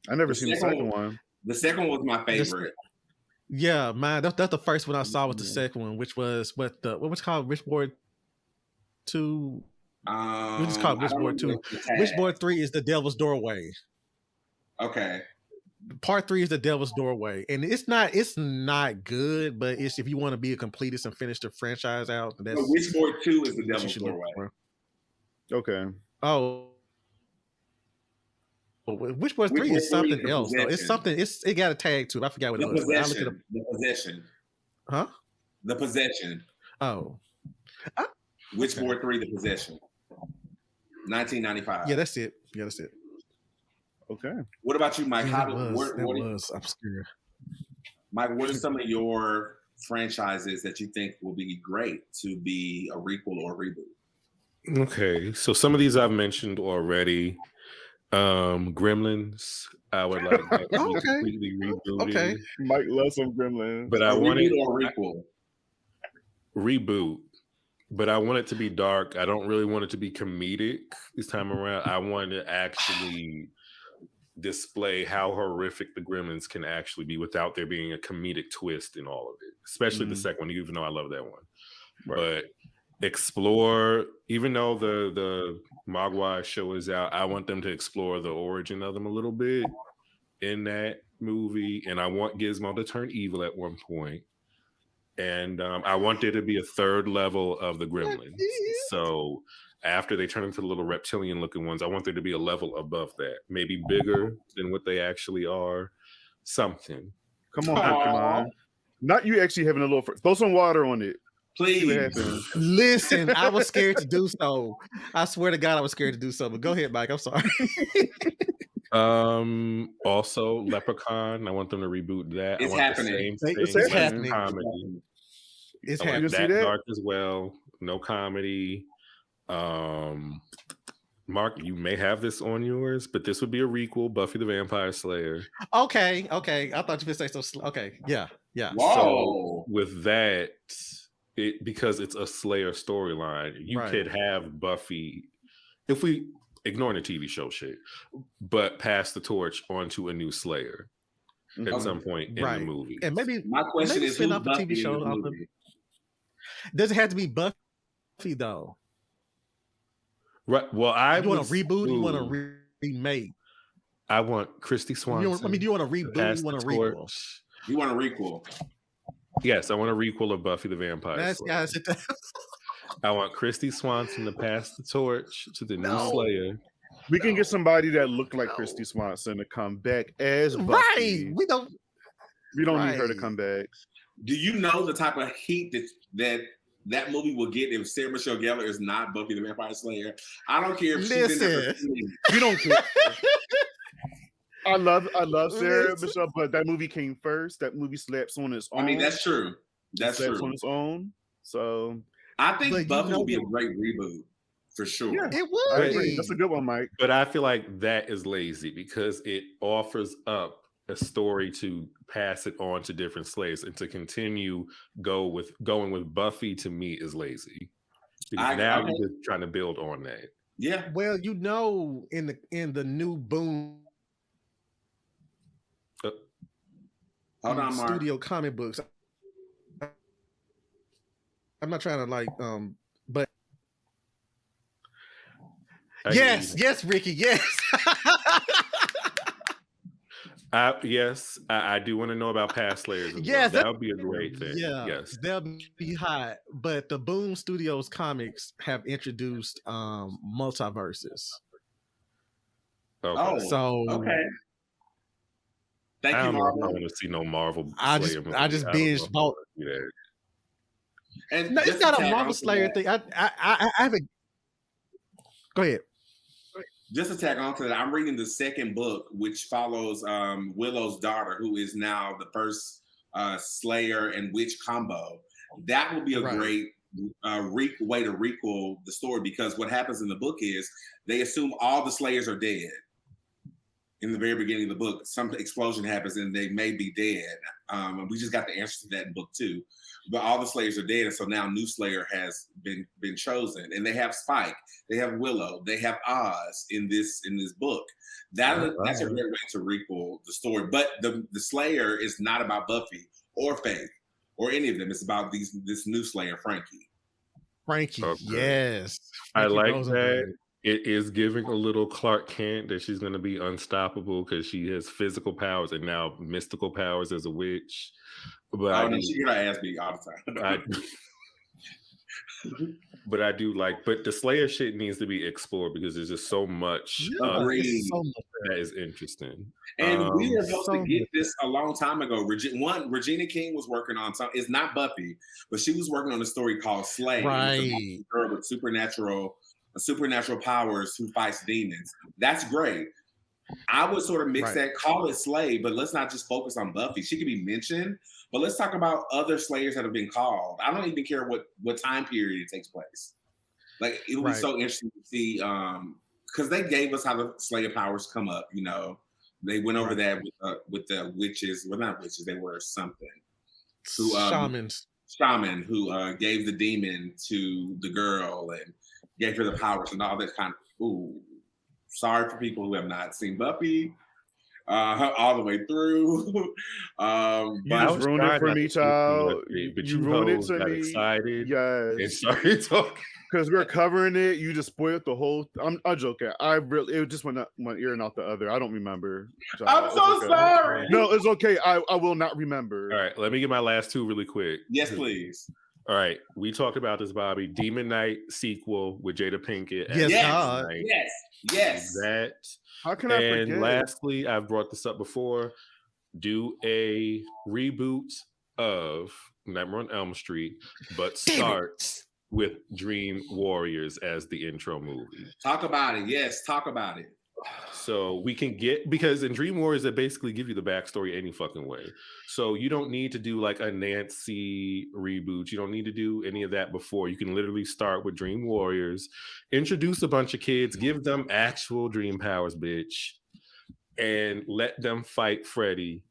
I never seen the second one. The second one was my favorite. Yeah, man, that's the first one I saw with the second one, which was what was called Witchboard 2. We just called Witchboard 2. Witchboard 3 is The Devil's Doorway. Okay. Part 3 is The Devil's Doorway, and it's not good, but it's if you want to be a completist and finish the franchise out. That's Witchboard 2 is The Devil's Doorway. Okay. Oh. Witchboard 3 is something else, though. It's something. It got a tag to it. I forgot what it was. The Possession. Huh? The Possession. Oh. Witchboard 3, The Possession. 1995. Yeah, that's it. Okay. What about you, Mike? That was obscure. Mike, what are some of your franchises that you think will be great to be a requel or a reboot? Okay, so some of these I've mentioned already. Gremlins, I would like that to be Okay. completely rebooted. Okay. Mike loves some Gremlins. But A I want it reboot or a requel? reboot. But I want it to be dark. I don't really want it to be comedic this time around. I want to actually display how horrific the Gremlins can actually be without there being a comedic twist in all of it. Especially the second one, even though I love that one. Right. But explore, even though the Mogwai show is out, I want them to explore the origin of them a little bit in that movie. And I want Gizmo to turn evil at one point. And I want there to be a third level of the Gremlins. So after they turn into the little reptilian looking ones, I want there to be a level above that. Maybe bigger than what they actually are. Something. Come on, Pokemon. Not you actually having a little... Throw some water on it. See what Please. happens. Listen, I was scared to do so. I swear to God, I was scared to do so. But go ahead, Mike. I'm sorry. Also Leprechaun. I want them to reboot that. It's I want happening. the same It's thing, but happening. comedy. It's I want happening. see that that? dark as well. No comedy. Mark, you may have this on yours, but this would be a requel, Buffy the Vampire Slayer. Okay. I thought you were going to say so. Okay. Yeah. Whoa. So with that, because it's a Slayer storyline, you Right. could have Buffy, if we ignoring the TV show shit, but pass the torch onto a new Slayer at some point in Right. the movie. And maybe My question maybe is, spin who's off a Buffy TV in show. the movie? Does it have to be Buffy though? Right. Well, I You want was- a reboot? You want ooh, a remake? I want Christy Do Swanson. you want a to reboot? pass You want a the requel? torch. You want a requel? Yes, I want a requel of Buffy the Vampire That's Slayer. guys. I want Christy Swanson to pass the torch to the new No. Slayer. We can get somebody that looked like Christy Swanson to come back as Buffy. Right. We don't. We don't need her to Right. come back. Do you know the type of heat that movie will get if Sarah Michelle Gellar is not Buffy the Vampire Slayer? I don't care if she's in there. for 2 minutes. We don't care. I love Sarah Listen. Michelle, but that movie came first. That movie slaps on its own. I mean, that's true. That's slaps on true. its own. So I think But you Buffy know- would be a great reboot for sure. Yeah. It I would. agree. be. That's a good one, Mike. But I feel like that is lazy because it offers up a story to pass it on to different slaves, and to continue going with Buffy to me is lazy. Because now okay. you're just trying to build on that. Yeah. Well, you know, in the new Boom Hold on, Mark. studio comic books. I'm not trying to but I hear yes, you. Ricky, yes. I do want to know about past Slayers. As Yes, well. That would be a great thing. Yeah, Yes. they'll be hot. But the Boom Studios comics have introduced multiverses. Okay. Oh, So okay. Thank I you, don't know if I Marvel. want to see no Marvel. I Slayer just movie. binged I don't know if I both. wanna do that. And No, it's just not to a tag Marvel onto Slayer that- thing. I haven't. Go ahead. Just to tag on to that, I'm reading the second book, which follows Willow's daughter, who is now the first Slayer and witch combo. That will be a Right. great way to requel the story, because what happens in the book is they assume all the Slayers are dead. In the very beginning of the book, some explosion happens and they may be dead. And we just got the answer to that in book 2. But all the Slayers are dead, and so now new Slayer has been chosen. And they have Spike, they have Willow, they have Oz in this book. That's a great way to requel the story. But the Slayer is not about Buffy or Faith or any of them. It's about this new Slayer, Frankie. Frankie, Okay. yes. I Frankie like Rosenberg. that. It is giving a little Clark Kent that she's going to be unstoppable because she has physical powers and now mystical powers as a witch. But Oh, no, she get her ass beat all the time. But I do like, but the Slayer shit needs to be explored because there's just so much Yeah, Agreed. it's so much. that is interesting. And we were supposed to so get this a long time ago. Regina King was working on something. It's not Buffy, but she was working on a story called Slay. It's about a Right. girl with supernatural powers who fights demons. That's great. I would sort of mix Right. that, call it Slay, but let's not just focus on Buffy. She could be mentioned, but let's talk about other Slayers that have been called. I don't even care what time period it takes place. Like, it would be Right. so interesting to see, because they gave us how the Slayer powers come up, you know. They went over Right. that with the witches. Well, not witches, they were something. Shamans. Shaman who gave the demon to the girl and gave her the powers and all that kind of. Ooh, sorry for people who have not seen Buffy all the way through. You But just ruined it for me, child. But You ruined it hoes to got me. excited and Yes, started talking. because we're covering it. You just spoiled the whole. I'm joking. It just went one ear and out the other. I don't remember. I'm child. so It's okay. sorry. No, it's okay. I will not remember. All right, let me get my last two really quick. Yes, please. All right, we talked about this, Bobby. Demon Knight sequel with Jada Pinkett. as Yes, Yes. God. Knight. Yes. That. How can I And forget? lastly, I've brought this up before. Do a reboot of Nightmare on Elm Street, but start with Dream Warriors as the intro movie. Talk about it. Yes, talk about it. So we can get, because in Dream Warriors, they basically give you the backstory any fucking way. So you don't need to do like a Nancy reboot. You don't need to do any of that before. You can literally start with Dream Warriors, introduce a bunch of kids, give them actual dream powers, bitch, and let them fight Freddy.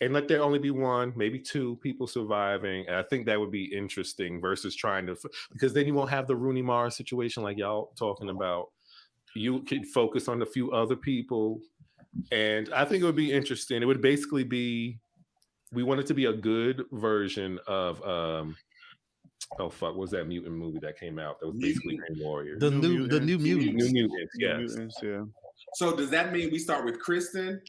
And let there only be one, maybe two people surviving. And I think that would be interesting versus trying to, because then you won't have the Rooney Mara situation like y'all talking about. You could focus on a few other people. And I think it would be interesting. It would basically be, we want it to be a good version of, oh fuck, what was that mutant movie that came out? That was basically Dream Warriors. The New new Mutants. mutants. New Mutants, New yes. Mutants, yeah. So does that mean we start with Kristen?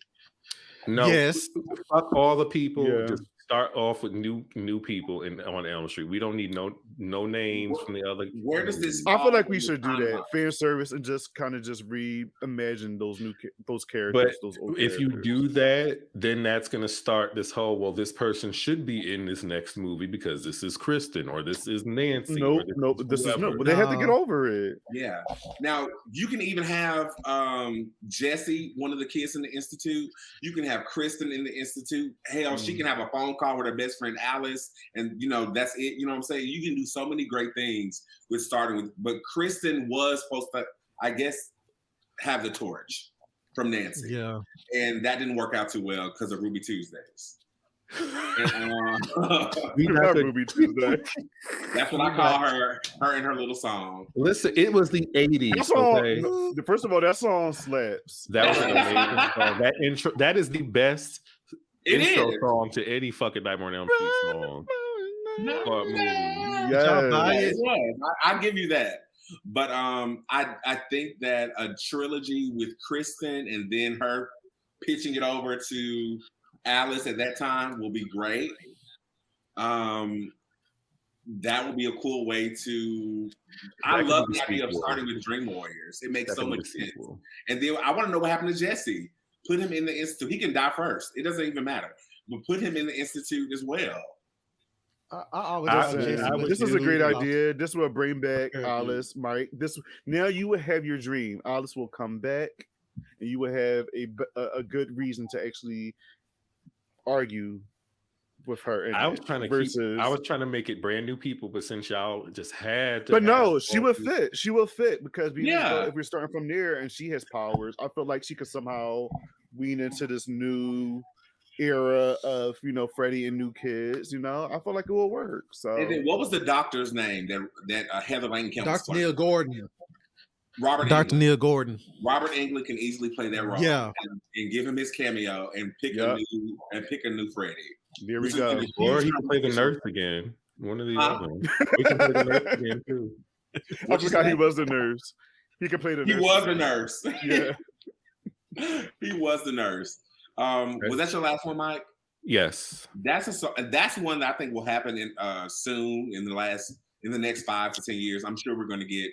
No, Yes. fuck all the people. Yeah. Just start off with new people on Elm Street. We don't need no names from the other. Where does this? I feel like fall we in the should do that timeline? fan service and just kind of just reimagine those characters. But those old if you characters. do that, then that's going to start this whole, well, this person should be in this next movie because this is Kristen or this is Nancy. Nope, or nope. This is no. whoever. But they have to get No. over it. Yeah. Now you can even have Jesse, one of the kids in the institute. You can have Kristen in the institute. Hell, she can have a phone call with her best friend Alice, and you know that's it. You know what I'm saying? You can do so many great things with starting with. But Kristen was supposed to, I guess, have the torch from Nancy, Yeah. and that didn't work out too well because of Ruby Tuesdays. And, We got That the- movie Tuesday. that's what I call her and her little song. Listen, it was the 80s. That song, Okay? first of all, that song slaps. That was an amazing song. That intro, that is the best It intro is. song to any fucking Nightmare on Elm Street song or movie. Y'all buy Yes. it? Yeah, I'll give you that. But I think that a trilogy with Kristen and then her pitching it over to Alice at that time will be great. That would be a cool way to. I That could love be the the idea of sequel. starting with Dream Warriors. It makes That so could be much the sense. sequel. And then I want to know what happened to Jesse. Put him in the institute. He can die first. It doesn't even matter. But put him in the institute as well. I always I- suggest I let's would This is a do, great uh, idea. This will bring back Mhm. Alice, Mike. This now you will have your dream. Alice will come back, and you will have a good reason to actually argue with her. I was trying to versus. I was trying to make it brand new people, but since y'all just had to, But no, have she would fit. She will fit because Yeah. if we're starting from there and she has powers, I feel like she could somehow wean into this new era of Freddie and new kids. I feel like it will work. So And then what was the doctor's name that Heather Langenkamp was Dr. playing? Neil Gordon. Robert Dr. Englund. Neil Gordon. Robert Englund can easily play that role. Yeah. And give him his cameo and pick Yep. a new Freddie. there we Which is go. gonna be or he huge can play the competition. nurse again. One of the Huh? other. We can play the nurse again too. I What'd you forgot he say? was the nurse. He could play the He nurse. was the nurse. Yeah. He was the nurse. Was that your last one, Mike? Yes. That's one that I think will happen in soon in the next 5 to 10 years. I'm sure we're going to get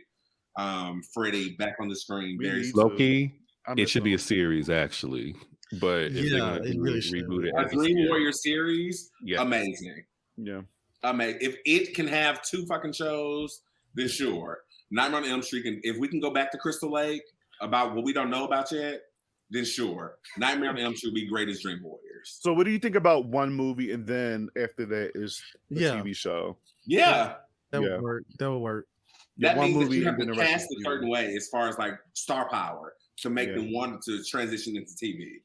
Freddie back on the screen We very need soon. Low key, I it miss should be him. a series actually. But if they're Yeah, gonna it really should. reboot it, A as a Dream series, Warrior series, yes. amazing. Yeah. If it can have 2 fucking shows, then sure. Nightmare on Elm Street, if we can go back to Crystal Lake about what we don't know about yet, then sure. Nightmare on Elm Street would be Greatest Dream Warriors. So what do you think about one movie and then after that is a TV show? Yeah. That would work. That would work. That one means that movie you have and to then the rest cast is a certain way as far as like star power to make Yeah. them want to transition into TV.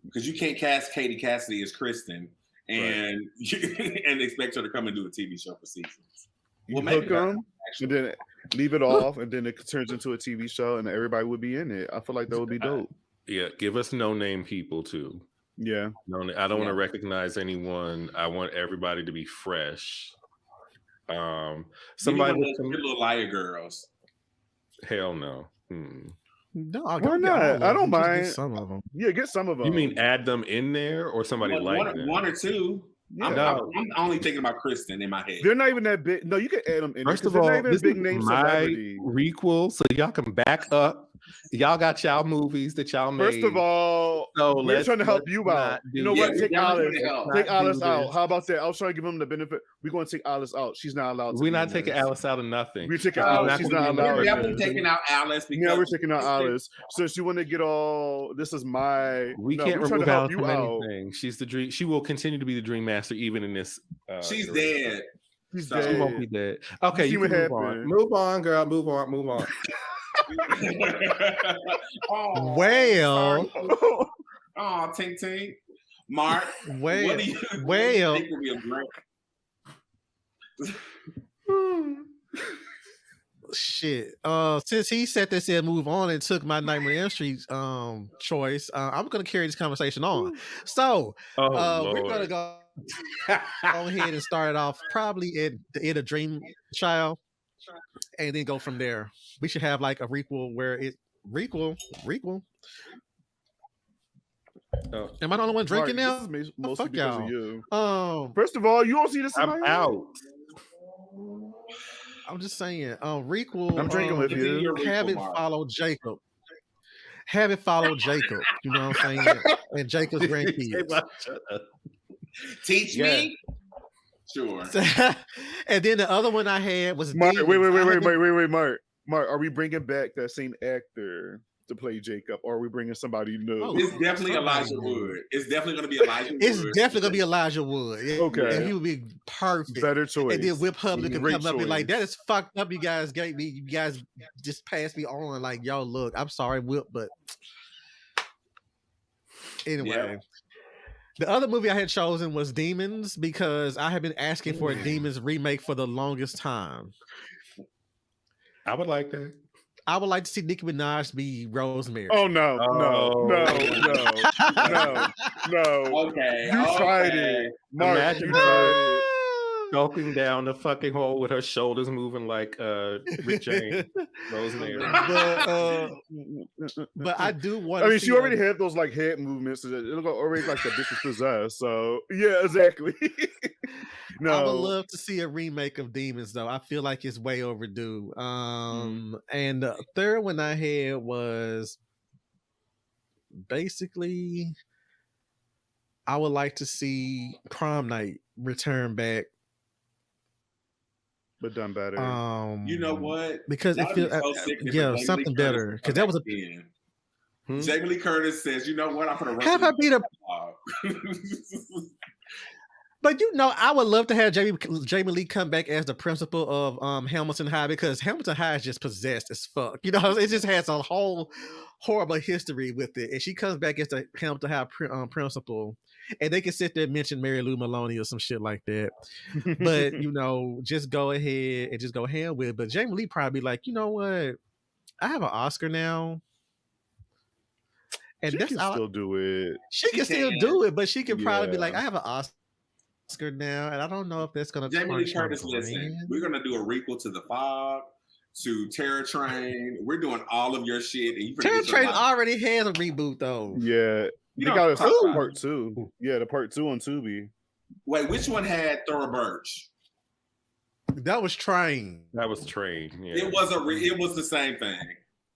Because you can't cast Katie Cassidy as Kristen and and expect her to come and do a TV show for seasons. You Well, hook them and then leave it off, and then it turns into a TV show, and everybody would be in it. I feel like that would be dope. Yeah, give us no-name people too. Yeah, I don't want to recognize anyone. I want everybody to be fresh. Somebody with some Little Liar Girls. hell no. No, why not? I don't mind. Some of them. Yeah, get some of them. You mean add them in there or somebody like them? One or two. Yeah. I'm only thinking about Kristen in my head. They're not even that big. No, you can add them in. First of they're all, not even this big is name my celebrity. requel, so y'all can back up. Y'all got y'all movies that y'all made. First of all, so we're trying to help you out. You know what? Take Alice. Take Alice out. How about that? I was trying to give them the benefit. We're going to take Alice out. She's not allowed. We're not taking Alice out of nothing. We're taking Alice. She's not allowed. We're definitely taking out Alice. Yeah, we're taking out Alice. Since you want to get all, this is my. We can't remove Alice from anything. She's the dream. She will continue to be the Dream Master even in this. She's dead. She's dead. She won't be dead. Okay, you can move on. Move on, girl. Move on. Move on. Well, oh, Tink Tink, Mark. Well, what do you think would be a great? Shit. Since he said this and move on and took my Nightmare on Elm Street choice, I'm gonna carry this conversation on. So we're gonna go ahead and start it off probably at the end of Dream Child, and then go from there. We should have like a requel where it requel. Am I the only one drinking now? This is mostly fuck because y'all. of you. First of all, you don't see this. I'm out. I'm just saying. Requel. I'm drinking with you. Have it follow Jacob. Have it follow Jacob. You know what I'm saying? And Jacob's grandkids. Teach me. Sure. And then the other one I had was Mark. Demons. Wait, Mark. Mark, are we bringing back that same actor to play Jacob, or are we bringing somebody new? It's definitely Elijah Wood. It's definitely going to be Elijah Wood. It's definitely going to be Elijah Wood. Okay. And he would be perfect. Better choice. And then Whip Public could come up and like, choice. that is fucked up. You guys gave me, you guys just passed me on. Like, yo, look, I'm sorry, Whip, but anyway. Yeah. The other movie I had chosen was Demons because I have been asking for a Demons remake for the longest time. I would like that. I would like to see Nicki Minaj be Rosemary. Oh no. Okay. You tried it. Mark, Imagine you tried it. Gulping down the fucking hole with her shoulders moving like Rick James, Rosemary. But I do want. I mean, she already had those like head movements. So it'll go already like the bitch is possessed. So yeah, exactly. No, I would love to see a remake of Demons, though. I feel like it's way overdue. And the third one I had was basically I would like to see Prom Night return back. but done better. You know what? Because it feels something better. Because that was a Jamie Lee Curtis says, you know what? I'm gonna have her be the. But you know, I would love to have Jamie Lee come back as the principal of Hamilton High because Hamilton High is just possessed as fuck. You know, it just has a whole horrible history with it. And she comes back as the Hamilton High principal, and they can sit there and mention Mary Lou Maloney or some shit like that. But you know, just go ahead and just go ham with it. But Jamie Lee probably be like, you know what? I have an Oscar now. And she can still do it. She can still do it, but she can probably be like, I have an Oscar now, and I don't know if that's gonna. Jamie Lee Curtis, listen, we're gonna do a requel to The Fog, to Terror Train. We're doing all of your shit. And Terror Train already has a reboot, though. Yeah, they got a part 2. Yeah, the part 2 on Tubi. Wait, which one had Thora Birch? That was Train. That was Train. Yeah. It was it was the same thing.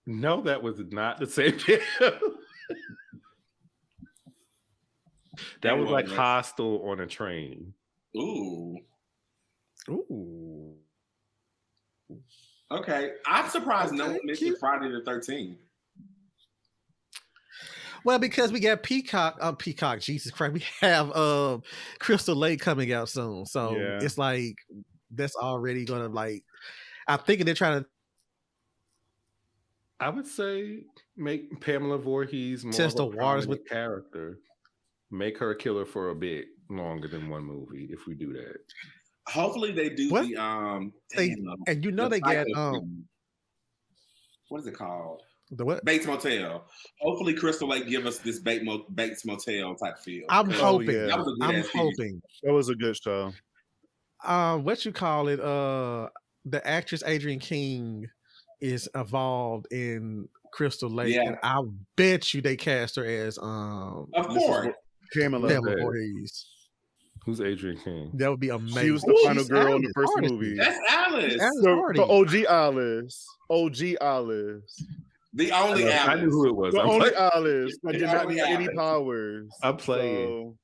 No, that was not the same thing. That was like Hostel on a train. Ooh. Ooh. Okay. I'm surprised no one mentioned Friday the 13th. Well, because we got Peacock, Jesus Christ, we have Crystal Lake coming out soon. So it's like that's already gonna like I'm thinking they're trying to I would say make Pamela Voorhees more test of a the waters with character. Make her a killer for a bit longer than one movie if we do that. Hopefully they do What? the and you know they got what is it called? The what? Bates Motel. Hopefully Crystal Lake give us this Bates Motel type feel. I'm hoping. That was a good I'm ass hoping. That was a good show. What you call it? The actress Adrienne King is involved in Crystal Lake, and I bet you they cast her as of course Pamela Voorhees. Who's Adrienne King? That would be amazing. She was the final girl in the first movie. That's Alice. The OG Alice. OG Alice. The only Alice. I knew who it was. The only Alice. I did not need any powers. I'm playing.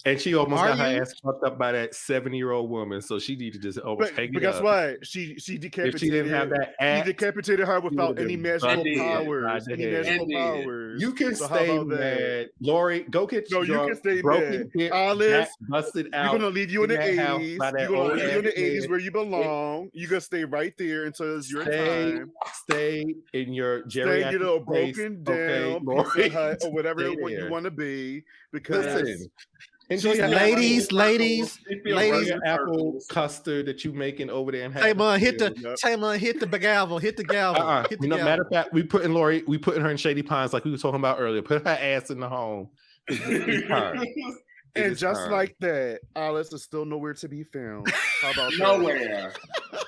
And she almost got her ass fucked up by that 70-year-old woman, so she needed to just almost hang it up. But guess what? She decapitated. If she didn't have that act, he decapitated her without any magical powers. You can stay mad, Lori. Go get you can stay mad. Alice, busted out. We're gonna leave you in the 80s. We're gonna leave you in the 80s where you belong. You gonna stay right there until it's your time. Stay in your geriatric stay, broken down Pizza Hut or whatever you want to be. Because enjoy your ladies, apple custard that you making over there. TaMon, hit the gavel, hit the gavel. Matter of fact, we putting her in Shady Pines like we were talking about earlier. Put her ass in the home. And just like that, Alice is still nowhere to be found. How about nowhere?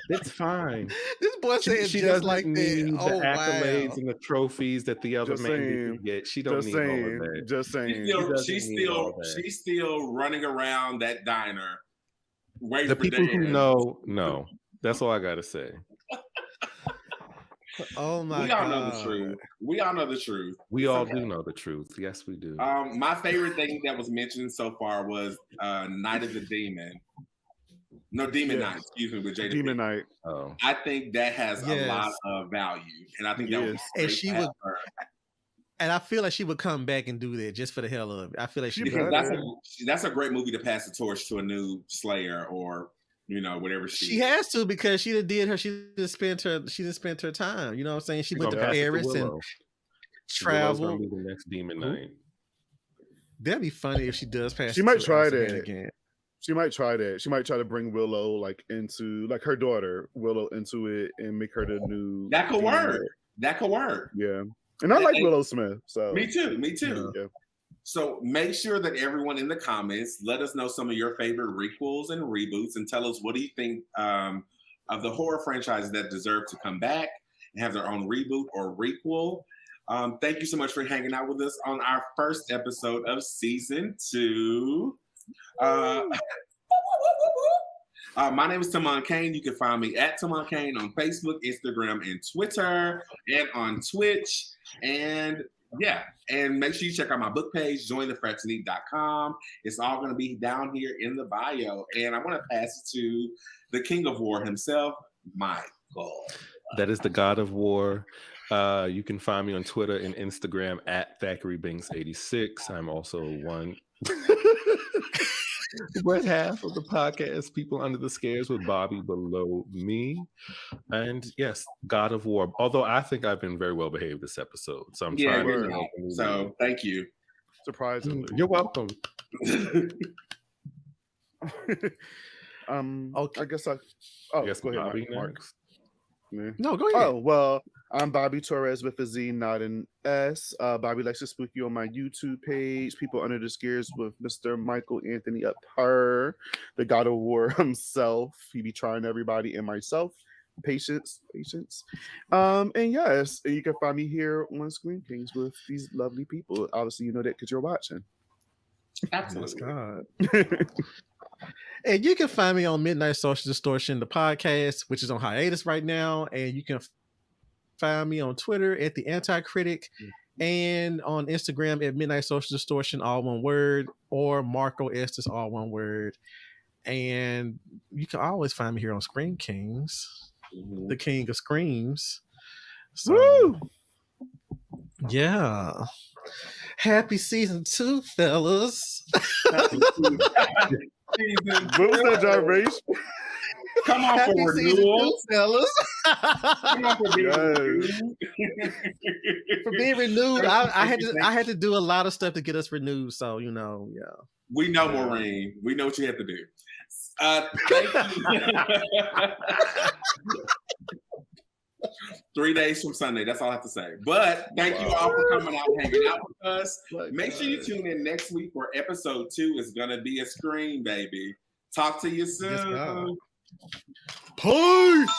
It's fine. This boy said she just doesn't like need that. the accolades and the trophies that the other men get. She don't need all of that. Just saying. She's still running around that diner. The people who know. That's all I gotta say. Oh my God. We all know the truth. We all know the truth. We all do know the truth. Yes, we do. My favorite thing that was mentioned so far was Night of the Demon. No, Demon Night, excuse me, with Jada. Demon Night. Oh. I think that has a lot of value. And I think that was and she would and I feel like she would come back and do that just for the hell of it. I feel like that's a great movie to pass the torch to a new Slayer or whatever she has to, because she just spent her time. You know what I'm saying? She went to Paris and traveled. Be the next Demon Night. That'd be funny if she does pass. She might try that again. She might try that. She might try to bring Willow into her daughter Willow into it and make her the new. That could work. That could work. Yeah, and I like Willow Smith. So me too. Yeah. So make sure that everyone in the comments let us know some of your favorite requels and reboots, and tell us what do you think of the horror franchises that deserve to come back and have their own reboot or requel. Thank you so much for hanging out with us on our first episode of season 2. My name is TaMon Kane. You can find me at TaMon Kane on Facebook, Instagram, and Twitter, and on Twitch. And make sure you check out my book page, jointhefraternity.com. It's all going to be down here in the bio. And I want to pass it to the King of War himself, Michael. That is the God of War. You can find me on Twitter and Instagram at ThacaryBinks86. I'm also one half of the podcast, People Under the Scares with Bobby below me. And yes, God of War. Although I think I've been very well behaved this episode. So I'm trying to. So thank you. Surprisingly. You're welcome. Okay. I guess go ahead, Bobby Mark. No, go ahead. Oh, well, I'm Bobby Torres with a Z, not an S. Bobby likes to spook you on my YouTube page. People Under the Scares with Mr. Michael Anthony Upper, the God of War himself. He be trying everybody and myself. Patience. And yes, you can find me here on Scream Kingz with these lovely people. Obviously, you know that because you're watching. Absolutely. God. And you can find me on Midnight Social Distortion, the podcast, which is on hiatus right now. And you can find me on Twitter at The Anti-Critic and on Instagram at Midnight Social Distortion, all one word, or Marco Estes, all one word. And you can always find me here on Scream Kingz, the king of screams. So, woo! Yeah. Happy season 2, fellas. Season What was that two. gyration? Come on Happy for season 2, renewal. fellas. Come on for being Yes. renewed. For being renewed, I Thank you. had to do a lot of stuff to get us renewed. So yeah. We know, Maureen. We know what you have to do. Thank you. 3 days from Sunday. That's all I have to say. But thank you all for coming out and hanging out with us. Make sure you tune in next week where episode 2 is going to be a Scream, baby. Talk to you soon. Peace.